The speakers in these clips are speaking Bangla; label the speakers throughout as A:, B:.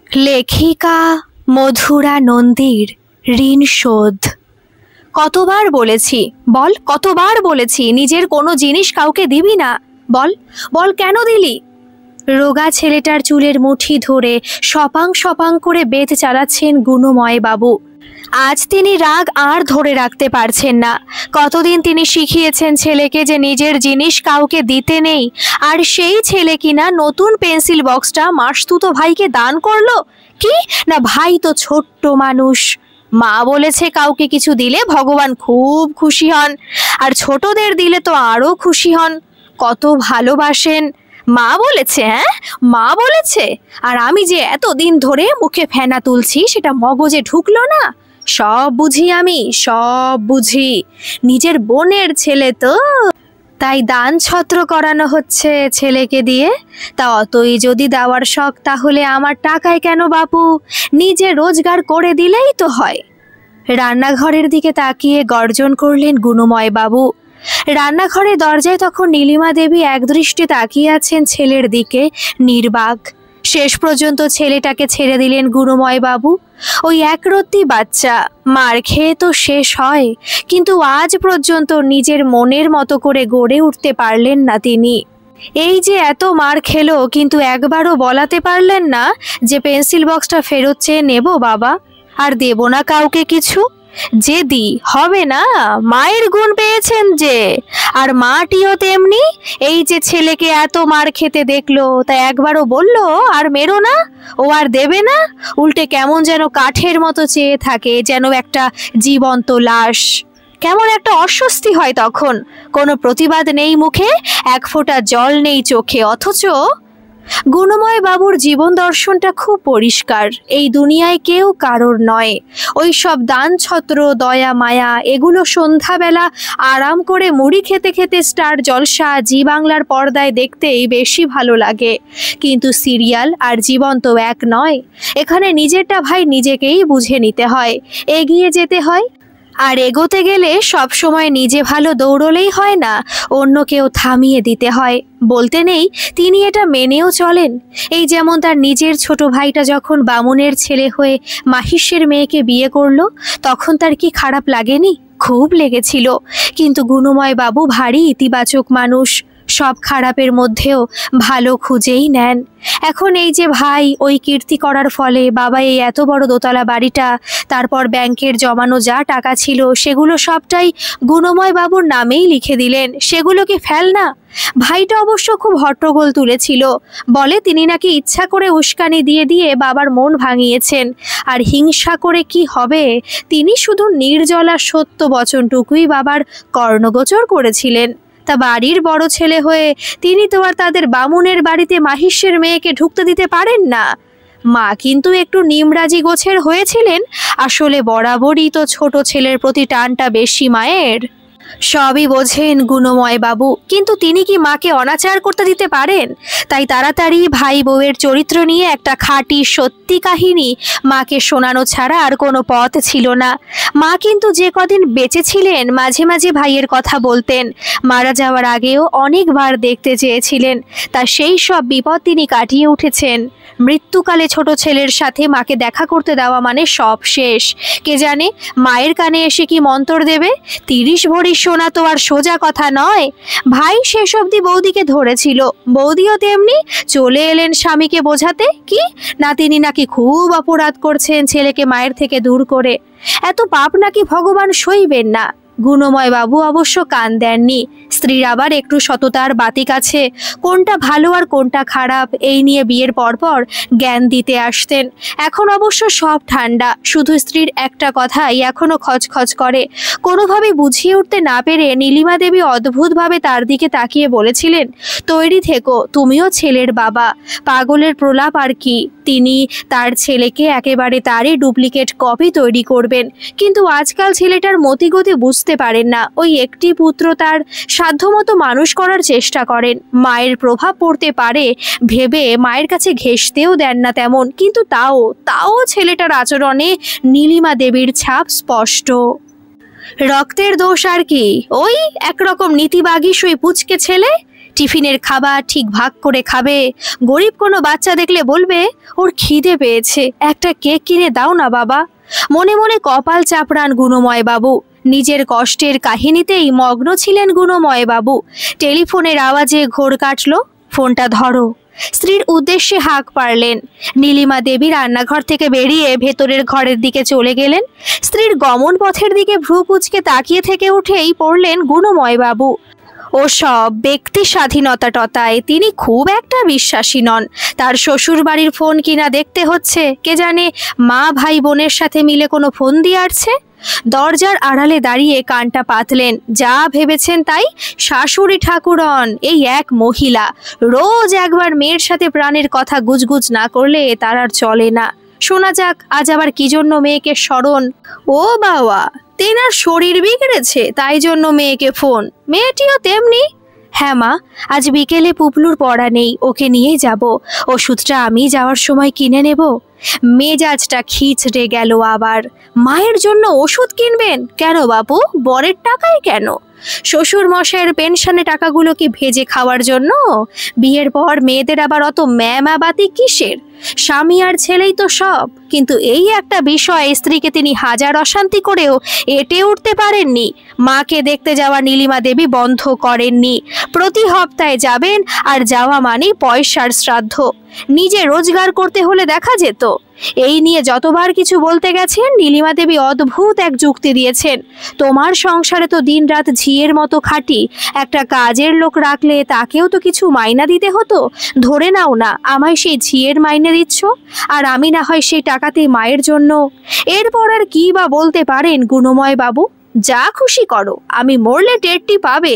A: লেখিকা মধুরা নন্দীর ঋণ শোধ। কতবার বলেছি বল, কতবার বলেছি নিজের কোনো জিনিস কাউকে দিবি না। বল বল কেন দিলি? রোগা ছেলেটার চুলের মুঠি ধরে সপাং সপাং করে বেত চালাচ্ছেন গুণময় বাবু। আজ তিনি রাগ আর ধরে রাখতে পারছেন না। কতদিন তিনি শিখিয়েছেন ছেলেকে যে নিজের জিনিস কাউকে দিতে নেই, আর সেই ছেলে কিনা নতুন পেন্সিল বক্সটা মাসতুতো ভাইকে দান করলো। কি না, ভাই তো ছোট্ট মানুষ। মা বলেছে কাউকে কিছু দিলে ভগবান খুব খুশি হন, আর ছোটদের দিলে তো আরো খুশি হন। কত ভালোবাসেন। মা বলেছে, হ্যাঁ মা বলেছে। আর আমি যে এতদিন ধরে মুখে ফেনা তুলছি সেটা মগজে ঢুকলো না? সব বুঝি, আমি সব বুঝি। নিজের বোনের ছেলে তো, তাই দান ছত্র করানো হচ্ছে ছেলেকে দিয়ে। তা অতই যদি দেওয়ার শখ, তাহলে আমার টাকায় কেন বাপু? নিজে রোজগার করে দিলেই তো হয়। রান্নাঘরের দিকে তাকিয়ে গর্জন করলেন গুণময় বাবু। রান্নাঘরের দরজায় তখন নীলিমা দেবী একদৃষ্টে তাকিয়ে আছেন ছেলের দিকে নির্বাক। শেষ পর্যন্ত ছেলেটাকে ছেড়ে দিলেন গুণময় বাবু। ওই একরত্তি বাচ্চা, মার খেয়ে তো শেষ হয়, কিন্তু আজ পর্যন্ত নিজের মনের মতো করে গড়ে উঠতে পারলেন না তিনি। এই যে এত মার খেলো, কিন্তু একবারও বলাতে পারলেন না যে পেন্সিল বক্সটা ফেরত চেয়ে নেব বাবা, আর দেব না কাউকে কিছু। জেদি হবে না, মায়ের গুণ পেয়েছেন যে। আর মাটিও তেমনি। এই যে ছেলেকে এত মার খেতে দেখলো, তা একবারও বললো আর মেরো না, ও আর দেবে না। উল্টে কেমন যেন কাঠের মতো চেয়ে থাকে, যেন একটা জীবন্ত লাশ। কেমন একটা অস্বস্তি হয় তখন। কোনো প্রতিবাদ নেই মুখে, এক ফোঁটা জল নেই চোখে, অথচ গুণময় বাবুর জীবন দর্শনটা খুব পরিষ্কার। এই দুনিয়ায় কেউ কারোর নয়। ওই সব দান ছত্র, দয়া মায়া, এগুলো সন্ধ্যাবেলা আরাম করে মুড়ি খেতে খেতে স্টার জলসা, জি বাংলার পর্দায় দেখতেই বেশি ভালো লাগে। কিন্তু সিরিয়াল আর জীবন তো এক নয়। এখানে নিজেরটা ভাই নিজেকেই বুঝে নিতে হয়, এগিয়ে যেতে হয়। আর এগোতে গেলে সব সময় নিজে ভালো দৌড়লেই হয় না, অন্য কেউ থামিয়ে দিতে হয়। বলতে নেই তিনি এটা মেনেও চলেন। এই যেমন তার নিজের ছোট ভাইটা যখন বামুনের ছেলে হয়ে মাহিষ্যের মেয়েকে বিয়ে করলো, তখন তার কি খারাপ লাগেনি? খুব লেগেছিল। কিন্তু গুণময় বাবু ভারী ইতিবাচক মানুষ, সব খারাপের মধ্যেও ভালো খুঁজেই নেন। এখন এই যে ভাই ওই কীর্তি করার ফলে বাবা এই এত বড় দোতলা বাড়িটা, তারপর ব্যাংকের জমানো যা টাকা ছিল সেগুলো সবটাই গুণময় বাবুর নামেই লিখে দিলেন। সেগুলোকে ফেল না। ভাইটা অবশ্য খুব হট্টগোল তুলেছিল, বলে তিনি নাকি ইচ্ছা করে উস্কানি দিয়ে দিয়ে বাবার মন ভাঙিয়েছেন। আর হিংসা করে কি হবে, তিনি শুধু নির্জলা সত্য বচনটুকুই বাবার কর্ণগোচর করেছিলেন। তা বাড়ির বড় ছেলে হয়ে তিনি তো আর তাদের বামুনের বাড়িতে মাহিষ্যের মেয়েকে ঢুকতে দিতে পারেন না। মা কিন্তু একটু নিমরাজি গোছের হয়েছিলেন, আসলে বরাবরই তো ছোট ছেলের প্রতি টানটা বেশি মায়ের। সবই বোঝেন গুণময় বাবু, কিন্তু তিনি কি মাকে অনাচার করতে দিতে পারেন? তাই তাড়াতাড়ি ভাই বউয়ের চরিত্র নিয়ে একটা খাঁটি সত্যি কাহিনী মাকে শোনানো ছাড়া আর কোনো পথ ছিল না। মা কিন্তু যে কদিন বেঁচে ছিলেন মাঝে মাঝে ভাইয়ের কথা বলতেন। মারা যাওয়ার আগেও অনেকবার দেখতে চেয়েছিলেন। তা সেই সব বিপদ তিনি কাটিয়ে উঠেছেন। মৃত্যুকালে ছোট ছেলের সাথে মাকে দেখা করতে দেওয়া মানে সব শেষ। কে জানে মায়ের কানে এসে কি মন্তর দেবে। 30 ভরি সোনা তো আর সোজা কথা নয়। ভাই শেষ অবধি বৌদিকে ধরেছিল, বৌদিও তেমনি চলে এলেন স্বামীকে বোঝাতে। কি না, তিনি নাকি খুব অপরাধ করছেন ছেলেকে মায়ের থেকে দূর করে। এত পাপ নাকি ভগবান সইবেন না। গুণময় বাবু অবশ্য কান দেননি। স্ত্রীর আবার একটু সততার বাতিক আছে, কোনটা ভালো আর কোনটা খারাপ এই নিয়ে বিয়ের পরপর জ্ঞান দিতে আসতেন। এখন অবশ্য সব ঠান্ডা, শুধু স্ত্রীর একটা কথাই এখনো খচখচ করে। কোনোভাবে বুঝিয়ে উঠতে না পেরে নীলিমা দেবী অদ্ভুতভাবে তার দিকে তাকিয়ে বলেছিলেন, তৈরি থেকো, তুমিও ছেলের বাবা। পাগলের প্রলাপ আর কি। তিনি তার ছেলেকে একেবারে তারই ডুপ্লিকেট কপি তৈরি করবেন। কিন্তু আজকাল ছেলেটার মতিগতি বুঝতে পারেন না। ওই একটি পুত্র, তার সাধ্যমতো মানুষ করার চেষ্টা করেন। মায়ের প্রভাব পড়তে পারে ভেবে মায়ের কাছে ঘেঁষতেও দেন না তেমন। কিন্তু তাও ছেলেটার আচরণে নীলিমা দেবীর ছাপ স্পষ্ট। রক্তের দোষ আর কি, ওই একরকম নীতিবাগী সই পুচকে ছেলে। টিফিনের খাবার ঠিক ভাগ করে খাবে। গরিব কোনো বাচ্চা দেখলে বলবে ওর খিদে পেয়েছে, একটা কেক কিনে দাও না বাবা। মনে মনে কপাল চাপড়ান গুণময় বাবু। নিজের কষ্টের কাহিনীতেই মগ্ন ছিলেন গুণময় বাবু। টেলিফোনের আওয়াজে ঘোর কাটল। ফোনটা ধরো। স্ত্রীর উদ্দেশ্যে হাঁক পারলেন। নীলিমা দেবী রান্নাঘর থেকে বেরিয়ে ভেতরের ঘরের দিকে চলে গেলেন। স্ত্রীর গমন পথের দিকে ভ্রু কুঁচকে তাকিয়ে থেকে উঠেই পড়লেন গুণময় বাবু। ও সব ব্যক্তি স্বাধীনতা টতায় তিনি খুব একটা বিশ্বাসী নন। তার শ্বশুর বাড়ির ফোন কিনা দেখতে হচ্ছে, কে জানে মা ভাই বোনের সাথে মিলে কোনো ফোন দিয়ে আসছে। দরজার আড়ালে দাঁড়িয়ে কানটা পাতলেন। যা ভেবেছেন তাই। শাশুড়ি ঠাকুরন এই এক মহিলা, রোজ একবার মেয়ের সাথে প্রাণের কথা গুজগুজ না করলে তার আর চলে না। শোনা যাক আজ আবার কি জন্য মেয়েকে স্মরণ। ও বাবা, তেনার শরীর বিগড়েছে তাই জন্য মেয়েকে ফোন। মেয়েটিও তেমনি। হ্যাঁ মা, আজ বিকেলে পুপলুর পড়া নেই, ওকে নিয়ে যাব। ওষুধটা আমি যাওয়ার সময় কিনে নেব। মেজাজটা খিচড়ে গেল আবার। মায়ের জন্য ওষুধ কিনবেন কেন বাবু? বরের টাকায় কেন? শ্বশুর মশাইয়ের পেনশনে টাকাগুলো কি ভেজে খাওয়ার জন্য? বিয়ের পর মেয়েদের আবার অত ম্যামাবাতি কিসের? স্বামী আর ছেলেই তো সব। কিন্তু এই একটা বিষয় স্ত্রীকে তিনি হাজার অশান্তি করেও এঁটে উঠতে পারেননি। মাকে দেখতে যাওয়া নীলিমা দেবী বন্ধ করেননি। প্রতি সপ্তাহে যাবেন, আর যাওয়া মানে পয়সার শ্রাদ্ধ। নিজে রোজগার করতে হলে দেখা যেত। এই নিয়ে যতবার কিছু বলতে গেছেন নীলিমা দেবী অদ্ভুত এক যুক্তি দিয়েছেন। তোমার সংসারে তো দিনরাত ঝিয়ের মতো খাটি, একটা কাজের লোক রাখলে তাকেও তো কিছু মাইনা দিতে হতো। ধরে নাও না আমায় সেই ঝিয়ের মাইনে দিচ্ছ, আর আমি না হয় সেই টাকাতেই মায়ের জন্য। এরপর আর কি বা বলতে পারেন গুণময় বাবু? যা খুশি করো, আমি মরলে টেরটি পাবে।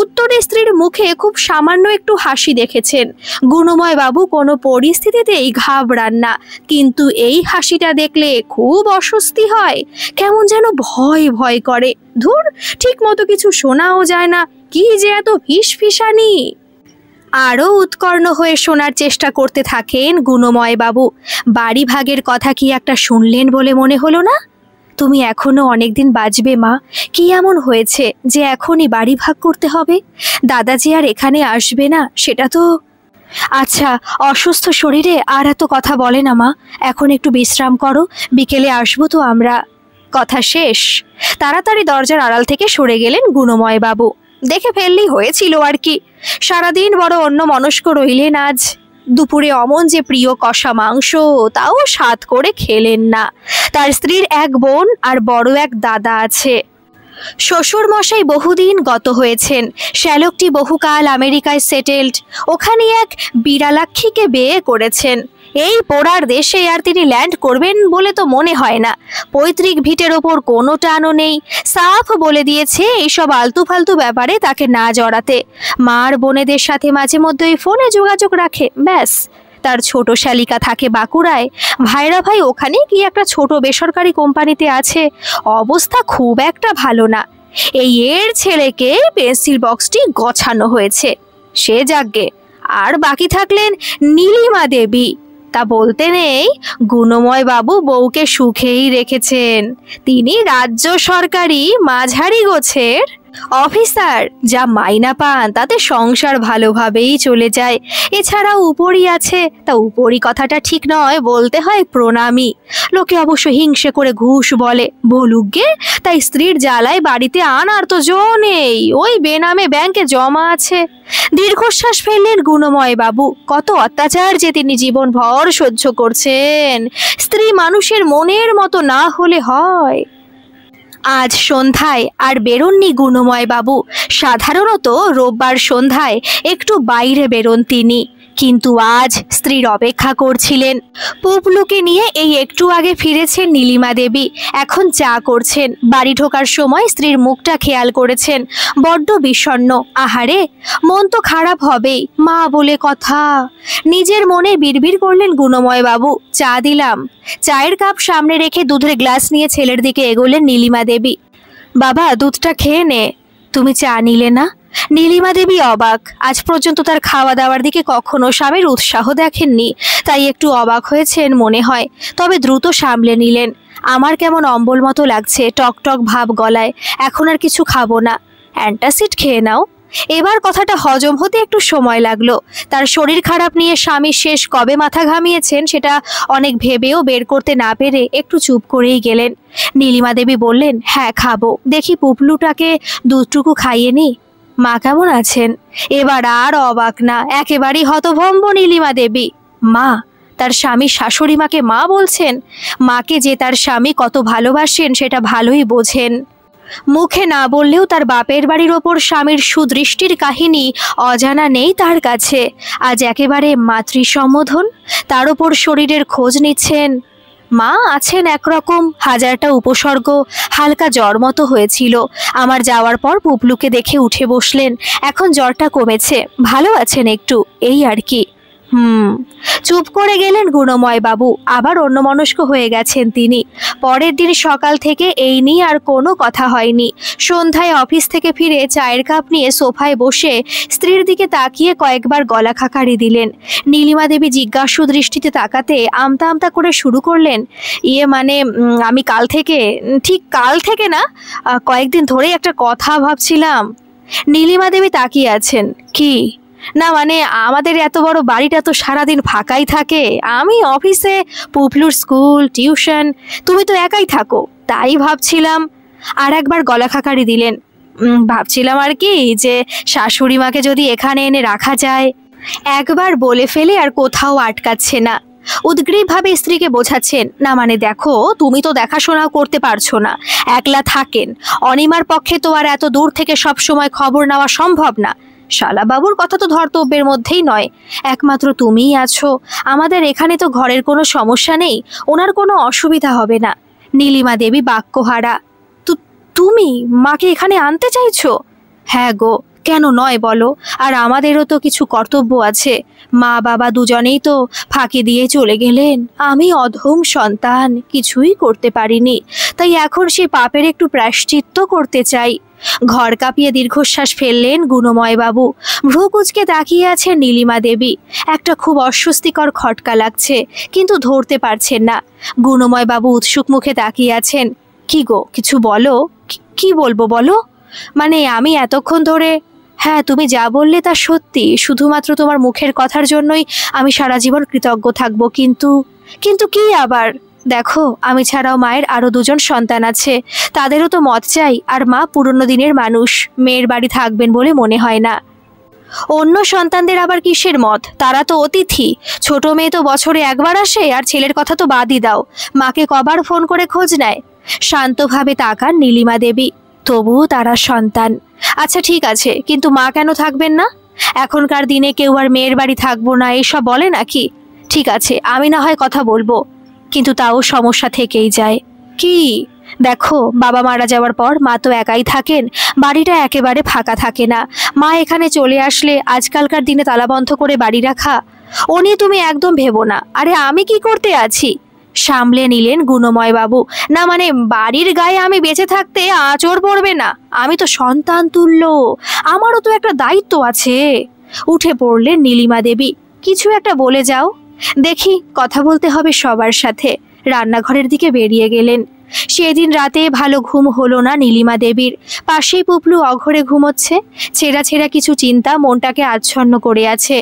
A: উত্তরে স্ত্রীর মুখে খুব সামান্য একটু হাসি দেখেছেন। গুণময় বাবু কোনো পরিস্থিতিতেই ঘাবড়ান না, কিন্তু এই হাসিটা দেখলে খুব অস্বস্তি হয়। কেমন যেন ভয় ভয় করে। ধুর, ঠিক মতো কিছু শোনাও যায় না, কি যে এত ফিসফিসানি। আরও উৎকর্ণ হয়ে শোনার চেষ্টা করতে থাকেন গুণময় বাবু। বাড়ি ভাগের কথা কি একটা শুনলেন বলে মনে হলো না? তুমি এখনো অনেকদিন বাঁচবে মা। কি এমন হয়েছে যে এখনই বাড়ি ভাগ করতে হবে? দাদাজি আর এখানে আসবে না সেটা তো। আচ্ছা, অসুস্থ শরীরে আর এত কথা বলে না মা। এখন একটু বিশ্রাম করো, বিকেলে আসবো তো আমরা। কথা শেষ। তাড়াতাড়ি দরজার আড়াল থেকে সরে গেলেন গুণময় বাবু। দেখে ফেললেই হয়েছিল আর কি। সারাদিন বড় অন্যমনস্ক রইলেন আজ। দুপুরে অমন যে প্রিয় কষা মাংস, তাও স্বাদ করে খেলেন না। তার স্ত্রীর এক বোন আর বড় এক দাদা আছে। শ্বশুর মশাই বহুদিন গত হয়েছেন। শ্যালকটি বহুকাল আমেরিকায় সেটেলড। ওখানে এক বিড়ালাক্ষীকে বিয়ে করেছেন। এই পোড়ার দেশে আর তিনি ল্যান্ড করবেন বলে তো মনে হয় না। পৈতৃক ভিটের ওপর কোনো টানও নেই। সাফ বলে দিয়েছে এইসব আলতু ফালতু ব্যাপারে তাকে না জড়াতে। মার বোনেদের সাথে মাঝে মধ্যেই ফোনে যোগাযোগ রাখে, ব্যাস। তার ছোট শালিকা থাকে বাঁকুড়ায়। ভাইরা ভাই ওখানে কি একটা ছোট বেসরকারি কোম্পানিতে আছে। অবস্থা খুব একটা ভালো না। এই এর ছেলেকে পেন্সিল বক্সটি গছানো হয়েছে। সে যাগ্গে। আর বাকি থাকলেন নীলিমা দেবী। তা বলতে নেই, গুণময় বাবু বউকে সুখেই রেখেছেন। তিনি রাজ্য সরকারি মাঝারি গোছের অফিসার। যা মাইনা পান তাতে সংসার ভালোভাবেই চলে যায়। এছাড়াও উপরি আছে। তা উপরি কথাটা ঠিক নয়, বলতে হয় প্রণামী। লোকে অবশ্য হিংসে করে ঘুষ বলে, বলুক গে। তাই স্ত্রীর জ্বালায় বাড়িতে আনার তো জো নেই। ওই বেনামে ব্যাংকে জমা আছে। দীর্ঘশ্বাস ফেললেন গুণময় বাবু। কত অত্যাচার যে তিনি জীবনভর সহ্য করছেন। স্ত্রী মানুষের মনের মতো না হলে হয়। আজ সন্ধ্যায় আর বেরোননি গুণময় বাবু। সাধারণত রোববার সন্ধ্যায় একটু বাইরে বেরোন তিনি, কিন্তু আজ স্ত্রীর অপেক্ষা করছিলেন। পুপলুকে নিয়ে এই একটু আগে ফিরেছেন নীলিমা দেবী। এখন চা করছেন। বাড়ি ঢোকার সময় স্ত্রীর মুখটা খেয়াল করেছেন। বড্ড বিষণ্ণ। আহারে, মন তো খারাপ হবেই, মা বলে কথা। নিজের মনে বিড়বিড় করলেন গুণময় বাবু। চা দিলাম। চায়ের কাপ সামনে রেখে দুধের গ্লাস নিয়ে ছেলের দিকে এগোলেন নীলিমা দেবী। বাবা, দুধটা খেয়ে নে। তুমি চা নিলে না? নীলিমা দেবী অবাক। আজ পর্যন্ত তার খাওয়া দাওয়ার দিকে কখনো স্বামীর উৎসাহ দেখেননি। তাই একটু অবাক হয়েছেন মনে হয়। তবে দ্রুত সামলে নিলেন। আমার কেমন অম্বল মতো লাগছে, টক টক ভাব গলায়। এখন আর কিছু খাবো না। অ্যান্টাসিড খেয়ে নাও। এবার কথাটা হজম হতে একটু সময় লাগলো। তার শরীর খারাপ নিয়ে স্বামী শেষ কবে মাথা ঘামিয়েছেন সেটা অনেক ভেবেও বের করতে না পেরে একটু চুপ করেই গেলেন। নীলিমা দেবী বললেন, হ্যাঁ খাবো, দেখি পুপলুটাকে দুধটুকু খাইয়ে নি। মা কেমন আছেন? এবার আর অবাক না, একেবারেই হতভম্ব নীলিমা দেবী। মা? তার স্বামী শাশুড়ি মাকে মা বলছেন? মাকে যে তার স্বামী কত ভালোবাসেন সেটা ভালোই বোঝেন। মুখে না বললেও তার বাপের বাড়ির ওপর স্বামীর সুদৃষ্টির কাহিনী অজানা নেই তার কাছে। আজ একেবারে মাতৃসম্বোধন, তার ওপর শরীরের খোঁজ নিচ্ছেন। মা আছেন একরকম, হাজারটা উপসর্গ, হালকা জ্বর মতো হয়েছিল। আমার যাওয়ার পর পুপলুকে দেখে উঠে বসলেন, এখন জ্বরটা কমেছে, ভালো আছেন একটু, এই আর কি। চুপ করে গেলেন গুণময় বাবু, আবার অন্যমনস্ক হয়ে গেছেন তিনি। পরের দিন সকাল থেকে এই নিয়ে আর কোনো কথা হয়নি। সন্ধ্যায় অফিস থেকে ফিরে চায়ের কাপ নিয়ে সোফায় বসে স্ত্রীর দিকে তাকিয়ে কয়েকবার গলা খাকারি দিলেন। নীলিমা দেবী জিজ্ঞাসু দৃষ্টিতে তাকাতে আমতা আমতা করে শুরু করলেন, মানে আমি ঠিক কাল থেকে না, কয়েকদিন ধরেই একটা কথা ভাবছিলাম। নীলিমা দেবী তাকিয়ে আছেন। কি? না মানে আমাদের এত বড় বাড়িটা তো সারাদিন ফাঁকাই থাকে, আমি অফিসে, পুপলুর স্কুল, টিউশন, তুমি তো একাই থাকো, তাই ভাবছিলাম। আর একবার গলা খাকারি দিলেন। ভাবছিলাম আর কি যে শাশুড়ি মাকে যদি এখানে এনে রাখা যায়। একবার বলে ফেলে আর কোথাও আটকাচ্ছে না। উদ্গ্রীবভাবে স্ত্রীকে বোঝাচ্ছেন, না মানে দেখো, তুমি তো দেখাশোনাও করতে পারছো না, একলা থাকেন, অনিমার পক্ষে তো আর এত দূর থেকে সব সময় খবর নেওয়া সম্ভব না। শালাবাবুর কথা তো ধর্তব্যের মধ্যেই নয়, একমাত্র তুমিই আছো, আমাদের এখানে তো ঘরের কোনো সমস্যা নেই, ওনার কোনো অসুবিধা হবে না। নীলিমা দেবী বাক্যহারা। তুমি মাকে এখানে আনতে চাইছো? হ্যাঁ গো, কেন নয় বলো, আর আমাদেরও তো কিছু কর্তব্য আছে। মা বাবা দুজনেই তো ফাঁকি দিয়ে চলে গেলেন, আমি অধম সন্তান, কিছুই করতে পারিনি, তাই এখন সে পাপের একটু প্রায়শ্চিত্ত করতে চাই। ঘর কাঁপিয়ে দীর্ঘশ্বাস ফেললেন গুণময় বাবু। ভ্রু কুঁচকে তাকিয়ে আছেন নীলিমা দেবী। একটা খুব অস্বস্তিকর খটকা লাগছে, কিন্তু ধরতে পারছেন না। গুণময় বাবু উৎসুক মুখে তাকিয়ে আছেন। কি গো, কিছু বলো। কি বলবো বলো? মানে আমি এতক্ষণ ধরে, হ্যাঁ তুমি যা বললে তা সত্যি, শুধুমাত্র তোমার মুখের কথার জন্যই আমি সারা জীবন কৃতজ্ঞ থাকবো। কিন্তু কি আবার? দেখো, আমি ছাড়াও মায়ের আরো দুজন সন্তান আছে, তাদেরও তো মত চাই, আর মা পুরনো দিনের মানুষ, মেয়ের বাড়ি থাকবেন বলে মনে হয় না। অন্য সন্তানদের আবার কিসের মত, তারা তো অতিথি, ছোট মেয়ে তো বছরে একবার আসে, আর ছেলের কথা তো বাদই দাও, মাকে কবার ফোন করে খোঁজ নেয়। শান্তভাবে তাকান নীলিমা দেবী। তবুও তারা সন্তান। আচ্ছা ঠিক আছে, কিন্তু মা কেন থাকবেন না? এখনকার দিনে কেউ আর মেয়ের বাড়ি থাকবো না এসব বলে নাকি? ঠিক আছে, আমি না হয় কথা বলবো, কিন্তু তাও সমস্যা থেকেই যায়। কি? দেখো, বাবা মারা যাওয়ার পর মা তো একাই থাকেন, বাড়িটা একেবারে ফাঁকা থাকে না। মা এখানে চলে আসলে আজকালকার দিনে তালাবন্ধ করে বাড়ি রাখা, ও নিয়ে তুমি একদম ভেবো না। আরে আমি কি করতে আছি? সামলে নিলেন গুণময় বাবু। না মানে বাড়ির গায়ে আমি বেঁচে থাকতে আঁচড় পড়বে না, আমি তো সন্তান তুল্য, আমারও তো একটা দায়িত্ব আছে। উঠে পড়লেন নীলিমা দেবী। কিছু একটা বলে যাও দেখি, কথা বলতে হবে সবার সাথে। রান্নাঘরের দিকে বেরিয়ে গেলেন। সেদিন রাতে ভালো ঘুম হলো না নীলিমা দেবীর। পাশেই পুপলু অঘরে ঘুমোচ্ছে। ছেঁড়া ছেঁড়া কিছু চিন্তা মনটাকে আচ্ছন্ন করে আছে।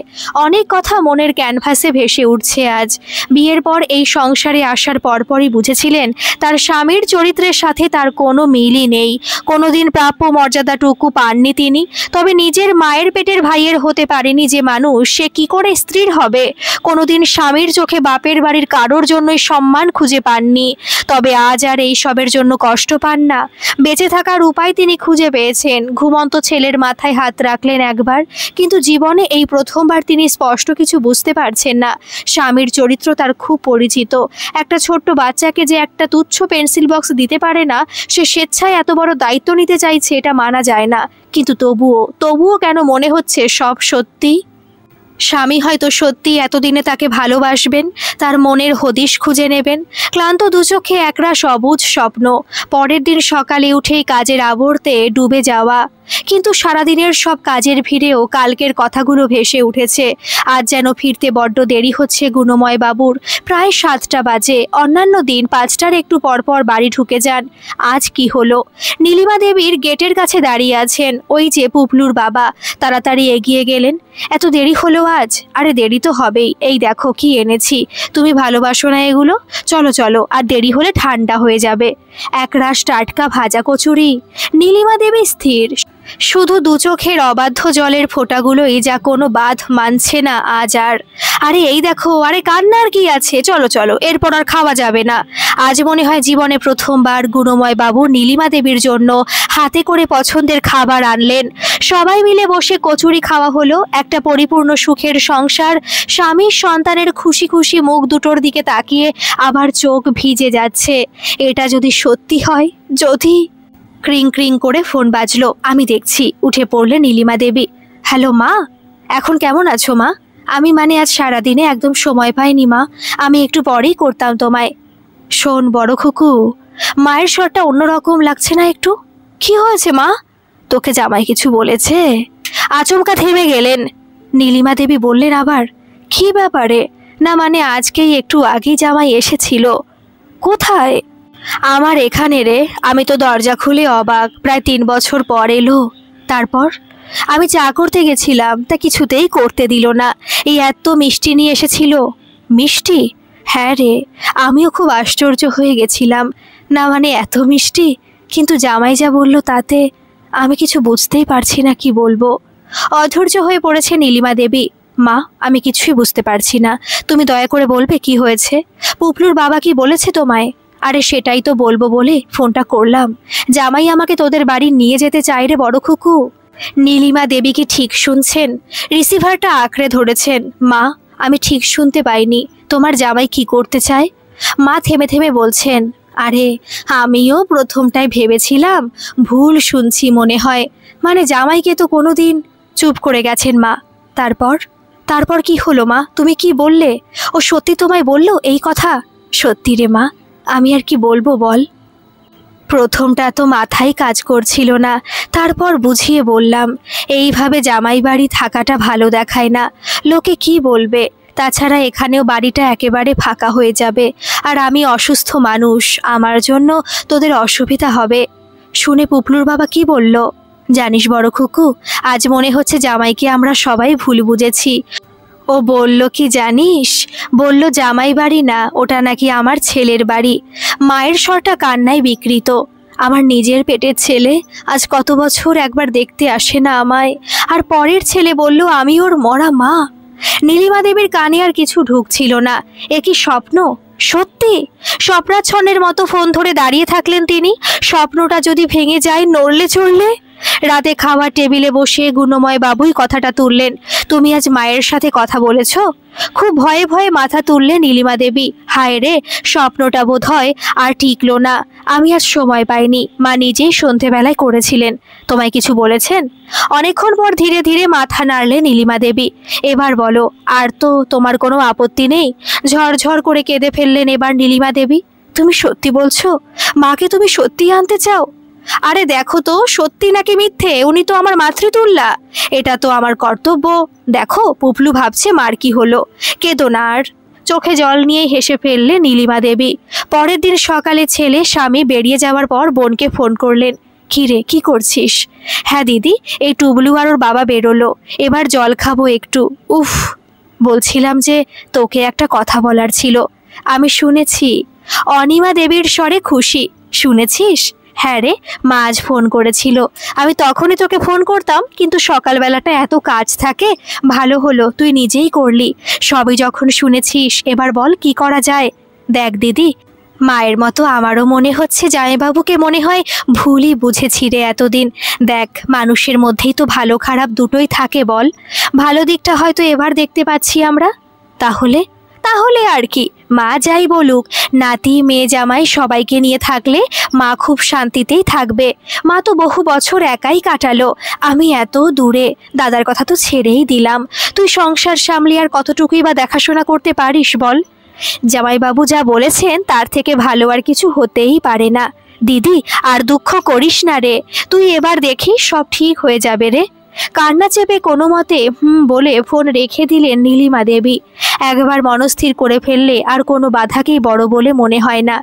A: অনেক কথা মনের ক্যানভাসে ভেসে উঠছে আজ। বিয়ের পর এই সংসারে আসার পরপরই বুঝেছিলেন তার স্বামীর চরিত্রের সাথে তার কোনো মিলই নেই। কোনোদিন প্রাপ্য মর্যাদাটুকু পাননি তিনি। তবে নিজের মায়ের পেটের ভাইয়ের হতে পারেনি যে মানুষ, সে কি করে স্ত্রীর হবে? কোনোদিন স্বামীর চোখে বাপের বাড়ির কারোর জন্যই সম্মান খুঁজে পাননি। তবে আজ আর এই সবের জন্য কষ্ট পান না। বেঁচে থাকার উপায় তিনি খুঁজে পেয়েছেন। ঘুমন্ত ছেলের মাথায় হাত রাখলেন একবার, কিন্তু জীবনে এই প্রথমবার তিনি স্পষ্ট কিছু বুঝতে পারছেন না। স্বামীর চরিত্র তার খুব পরিচিত। একটা ছোট্ট বাচ্চাকে যে একটা তুচ্ছ পেন্সিল বক্স দিতে পারে না, সে স্বেচ্ছায় এত বড় দায়িত্ব নিতে চাইছে, এটা মানা যায় না। কিন্তু তবুও কেন মনে হচ্ছে সব সত্যি? স্বামী হয়তো সত্যি এতদিনে তাকে ভালোবাসবেন, তার মনের হদিশ খুঁজে নেবেন। ক্লান্ত দুচোখে একরাশ অবুঝ স্বপ্ন। পরের দিন সকালে উঠেই কাজের আবর্তে ডুবে যাওয়া। কিন্তু সারাদিনের সব কাজের ভিড়েও কালকের কথাগুলো ভেসে উঠেছে। আজ যেন ফিরতে বড্ড দেরি হচ্ছে গুণময় বাবুর। প্রায় 7টা বাজে। অন্যান্য দিন 5টার একটু পরপর বাড়ি ঢুকে যান। আজ কি হলো? নীলিমা দেবীর গেটের কাছে দাঁড়িয়ে আছেন ওই যে পুপলুর বাবা। তাড়াতাড়ি এগিয়ে গেলেন। এত দেরি হলো আজ? আরে দেরি তো হবেই, এই দেখো কি এনেছি। তুমি ভালোবাসো না এগুলো? চলো চলো, আর দেরি হলে ঠান্ডা হয়ে যাবে। একরাশ টাটকা ভাজা কচুরি। নীলিমা দেবী স্থির, শুধু দু চোখের অবাধ্য জলের ফোঁটাগুলোই যা কোনো বাঁধ মানছে না আজ আর। আরে এই দেখো, আরে কান্নার কি আছে, চলো চলো, এরপর আর খাওয়া যাবে না। আজ মনে হয় জীবনে প্রথমবার গুণময় বাবু নীলিমা দেবীর জন্য হাতে করে পছন্দের খাবার আনলেন। সবাই মিলে বসে কচুরি খাওয়া হলো। একটা পরিপূর্ণ সুখের সংসার। স্বামীর সন্তানের খুশি খুশি মুখ দুটোর দিকে তাকিয়ে আবার চোখ ভিজে যাচ্ছে। এটা যদি সত্যি হয়, যদি। ক্রিং ক্রিং করে ফোন বাজলো। আমি দেখছি। উঠে পড়লেন নীলিমা দেবী। হ্যালো মা, এখন কেমন আছো মা? আমি আজ সারাদিনে একদম সময় পাইনি মা, আমি একটু পরেই করতাম তোমায়। শোন বড় খুকু, মায়ের স্বরটা অন্যরকম লাগছে না একটু? কি হয়েছে মা? তোকে জামাই কিছু বলেছে? আচমকা থেমে গেলেন। নীলিমা দেবী বললেন আবার, কি ব্যাপারে? না আজকেই একটু আগেই জামাই এসেছিল। কোথায়? আমার এখানে রে। আমি তো দরজা খুলে অবাক। প্রায় 3 বছর পর এলো। তারপর আমি চা করতে গেছিলাম, তা কিছুতেই করতে দিল না। এই এত মিষ্টি নিয়ে এসেছিল। মিষ্টি? হ্যাঁ রে, আমিও খুব আশ্চর্য হয়ে গেছিলাম। না এত মিষ্টি? কিন্তু জামাই যা বলল তাতে আমি কিছু বুঝতেই পারছি না কি বলবো। অধৈর্য হয়ে পড়েছে নীলিমা দেবী। মা, আমি কিছুই বুঝতে পারছি না। তুমি দয়া করে বলবে কি হয়েছে? পুপলুর বাবা কি বলেছে তোমায়? আরে সেটাই তো বলবো বলে ফোনটা করলাম। জামাই আমাকে তোদের বাড়ি নিয়ে যেতে চাই রে বড় খুকু। নীলিমা দেবী কি ঠিক শুনছেন? রিসিভারটা আঁকড়ে ধরেছেন। মা, আমি ঠিক শুনতে পাইনি। তোমার জামাই কি করতে চায়? মা থেমে থেমে বলছেন, আরে আমিও প্রথমটায় ভেবেছিলাম ভুল শুনছি মনে হয়। জামাইকে তো কোনোদিন। চুপ করে গেছেন মা। তারপর? তারপর কি হলো মা? তুমি কি বললে? ও সত্যি তোমায় বললো এই কথা? সত্যি রে মা, আমি আর কি বলবো বল। প্রথমটা তো মাথায় কাজ করছিল না, তারপর বুঝিয়ে বললাম, এইভাবে জামাই বাড়ি থাকাটা ভালো দেখায় না। লোকে কি বলবে? তাছাড়া এখানেও বাড়িটা একেবারে ফাঁকা হয়ে যাবে। আর আমি অসুস্থ মানুষ, আমার জন্য তোদের অসুবিধা হবে। শুনে পুপলুর বাবা কি বলল জানিস বড় খুকু? আজ মনে হচ্ছে জামাইকে আমরা সবাই ভুল বুঝেছি। ও বলল কি জানিস? বলল জামাই বাড়ি না, ওটা নাকি আমার ছেলের বাড়ি। মায়ের স্বরটা কান্নায় বিকৃত। আমার নিজের পেটের ছেলে আজ কত বছর একবার দেখতে আসে না আমায়। আর পরের ছেলে বলল আমি ওর মরা মা। নীলিমা দেবীর কানে আর কিছু ঢুকছিল না। এ কি স্বপ্ন? সত্যি? স্বপ্নাচ্ছন্নের মতো ফোন ধরে দাঁড়িয়ে থাকলেন তিনি। স্বপ্নটা যদি ভেঙে যায়, নড়লে চড়লে? রাতে খাওয়ার টেবিলে বসে গুণময় বাবুই কথাটা তুললেন। তুমি আজ মায়ের সাথে কথা বলেছ? খুব ভয়ে ভয়ে মাথা তুললেন নীলিমা দেবী। হায় রে, স্বপ্নটা বোধ হয় আর টিকলো না। আমি আজ সময় পাইনি। মা নিজেই সন্ধেবেলায় করেছিলেন। তোমায় কিছু বলেছেন? অনেকক্ষণ পর ধীরে ধীরে মাথা নাড়লেন নীলিমা দেবী। এবার বলো, আর তো তোমার কোনো আপত্তি নেই? ঝরঝর করে কেঁদে ফেললেন এবার নীলিমা দেবী। তুমি সত্যি বলছো? মাকে তুমি সত্যি আনতে চাও? আরে দেখো তো, সত্যি নাকি মিথ্যে? উনি তো আমার মাতৃতুল্যা। এটা তো আমার কর্তব্য। দেখো পুপলু ভাবছে মার কি হলো। কেঁদো না আর। চোখে জল নিয়ে হেসে ফেললে নীলিমা দেবী। পরের দিন সকালে ছেলে স্বামী বেরিয়ে যাওয়ার পর বোনকে ফোন করলেন। কি রে, কি করছিস? হ্যাঁ দিদি, এই টুবলু আর ওর বাবা বেরোলো। এবার জল খাবো একটু। উফ, বলছিলাম যে তোকে একটা কথা বলার ছিল। আমি শুনেছি। অনিমা দেবীর স্বরে খুশি। শুনেছিস? হ্যাঁ রে, মা আজ ফোন করেছিল। আমি তখনই তোকে ফোন করতাম, কিন্তু সকালবেলাটা এত কাজ থাকে। ভালো হলো তুই নিজেই করলি। সবই যখন শুনেছিস, এবার বল কি করা যায়। দেখ দিদি, মায়ের মতো আমারও মনে হচ্ছে জামাইবাবুকে মনে হয় ভুলই বুঝেছি রে এতদিন। দেখ, মানুষের মধ্যেই তো ভালো খারাপ দুটোই থাকে বল। ভালো দিকটা হয়তো এবার দেখতে পাচ্ছি আমরা। তাহলে তাহলে আর কি? মা যাই বলুক, নাতি মেয়ে জামাই সবাইকে নিয়ে থাকলে মা খুব শান্তিতেই থাকবে। মা তো বহু বছর একাই কাটালো। আমি এত দূরে। দাদার কথা তো ছেড়েই দিলাম। তুই সংসার সামলে আর কতটুকুই বা দেখাশোনা করতে পারিস বল? জামাইবাবু যা বলেছেন তার থেকে ভালো আর কিছু হতেই পারে না। দিদি আর দুঃখ করিস না রে, তুই এবার দেখিস সব ঠিক হয়ে যাবে রে। কান্না চেপে কোনো মতে বলে ফোন রেখে দিলেন নীলিমা দেবী। একবার মনস্থির করে ফেললে আর কোনো বাধাকেই বড় বলে মনে হয় না।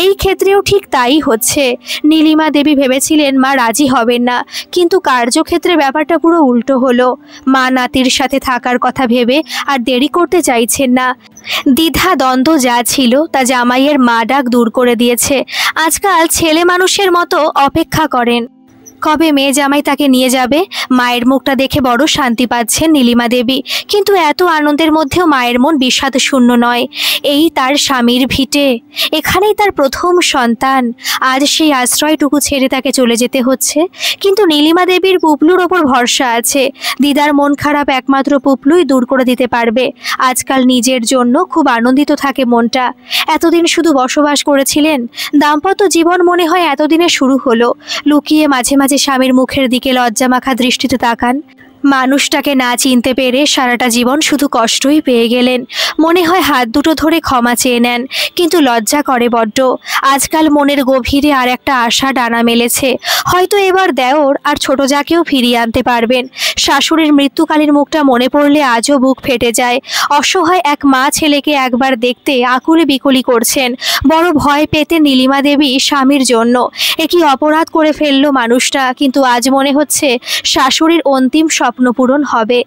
A: এই ক্ষেত্রেও ঠিক তাই হচ্ছে। নীলিমা দেবী ভেবেছিলেন মা রাজি হবেন না, কিন্তু কার্যক্ষেত্রে ব্যাপারটা পুরো উল্টো হলো। মা নাতির সাথে থাকার কথা ভেবে আর দেরি করতে চাইছেন না। দ্বিধা দ্বন্দ্ব যা ছিল তা জামাইয়ের মা ডাক দূর করে দিয়েছে। আজকাল ছেলে মানুষের মতো অপেক্ষা করেন কবে মেয়ে জামাই তাকে নিয়ে যাবে। মায়ের মুখটা দেখে বড় শান্তি পাচ্ছেন নীলিমা দেবী, কিন্তু এত আনন্দের মধ্যেও মায়ের মন বিষাদ শূন্য নয়। এই তার স্বামীর ভিটে, এখানেই তার প্রথম সন্তান, আজ সেই আশ্রয়টুকু ছেড়ে তাকে চলে যেতে হচ্ছে। কিন্তু নীলিমা দেবীর পুপলুর ওপর ভরসা আছে। দিদার মন খারাপ একমাত্র পুপলুই দূর করে দিতে পারবে। আজকাল নিজের জন্য খুব আনন্দিত থাকে মনটা। এতদিন শুধু বসবাস করেছিলেন, দাম্পত্য জীবন মনে হয় এতদিনে শুরু হলো। লুকিয়ে মাঝে মাঝে স্বামীর মুখের দিকে লজ্জামাখা দৃষ্টিতে তাকান। মানুষটাকে না চিনতে পেরে সারাটা জীবন শুধু কষ্টই পেয়ে গেলেন। মনে হয় হাত দুটো ধরে ক্ষমা চেয়ে নেন, কিন্তু লজ্জা করে বড্ড। আজকাল মনের গভীরে আর একটা আশা ডানা মেলেছে, হয়তো এবার দেওর আর ছোট যাকেও ফিরিয়ে আনতে পারবেন। শাশুড়ির মৃত্যুকালীন মুখটা মনে পড়লে আজও বুক ফেটে যায়। অসহায় এক মা ছেলেকে একবার দেখতে আকুলি বিকুলি করছেন। বড় ভয় পেতে নীলিমা দেবী স্বামীর জন্য। এ কি অপরাধ করে ফেললো মানুষটা, কিন্তু আজ মনে হচ্ছে শাশুড়ির অন্তিম স্বপ্ন পূরণ হবে।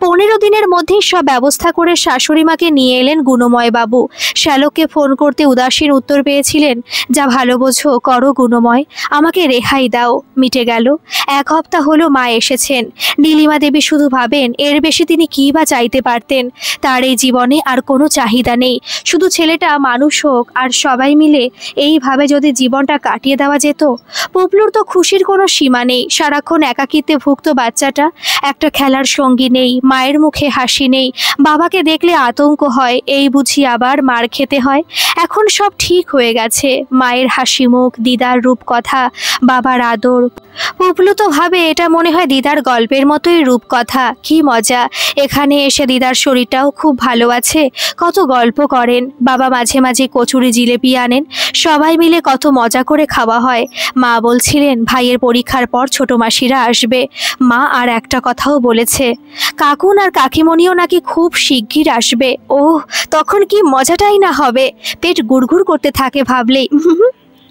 A: 15 দিনের মধ্যেই সব ব্যবস্থা করে শাশুড়ি মাকে নিয়ে এলেন গুণময় বাবু। শ্যালককে ফোন করতে উদাসীন উত্তর পেয়েছিলেন, যা ভালো বোঝো করো গুণময়, আমাকে রেহাই দাও। মিটে গেল। 1 সপ্তাহ হলো মা এসেছেন। নীলিমা দেবী শুধু ভাবেন এর বেশি তিনি কী বা চাইতে পারতেন। তার এই জীবনে আর কোনো চাহিদা নেই, শুধু ছেলেটা মানুষ হোক আর সবাই মিলে এইভাবে যদি জীবনটা কাটিয়ে দেওয়া যেত। পুপলুর তো খুশির কোনো সীমা নেই। সারাক্ষণ একাকিত্বে ভুক্ত বাচ্চাটা, একটা খেলার সঙ্গী নেই, মায়ের মুখে হাসি নেই, বাবাকে দেখলে আতঙ্ক হয়, এই বুঝি আবার মার খেতে হয়। এখন সব ঠিক হয়ে গেছে, মায়ের হাসি মুখ, দিদার রূপকথা, বাবার আদর। পুপলু তো ভাবে এটা মনে হয় দিদার গল্পের মতোই রূপকথা। কি মজা, এখানে এসে দিদার শরীরটাও খুব ভালো আছে। কত গল্প করেন, বাবা মাঝে মাঝে কচুরি জিলেপি আনেন, সবাই মিলে কত মজা করে খাওয়া হয়। মা বলছিলেন ভাইয়ের পরীক্ষার পর ছোট মাসিরা আসবে। মা আর একটা কথাও বলেছে, কাকুন আর কাকিমণিও নাকি খুব শিগগির আসবে। ওহ, তখন কি মজাটাই না হবে। পেট গুড়গুড় করতে থাকে ভাবলেই।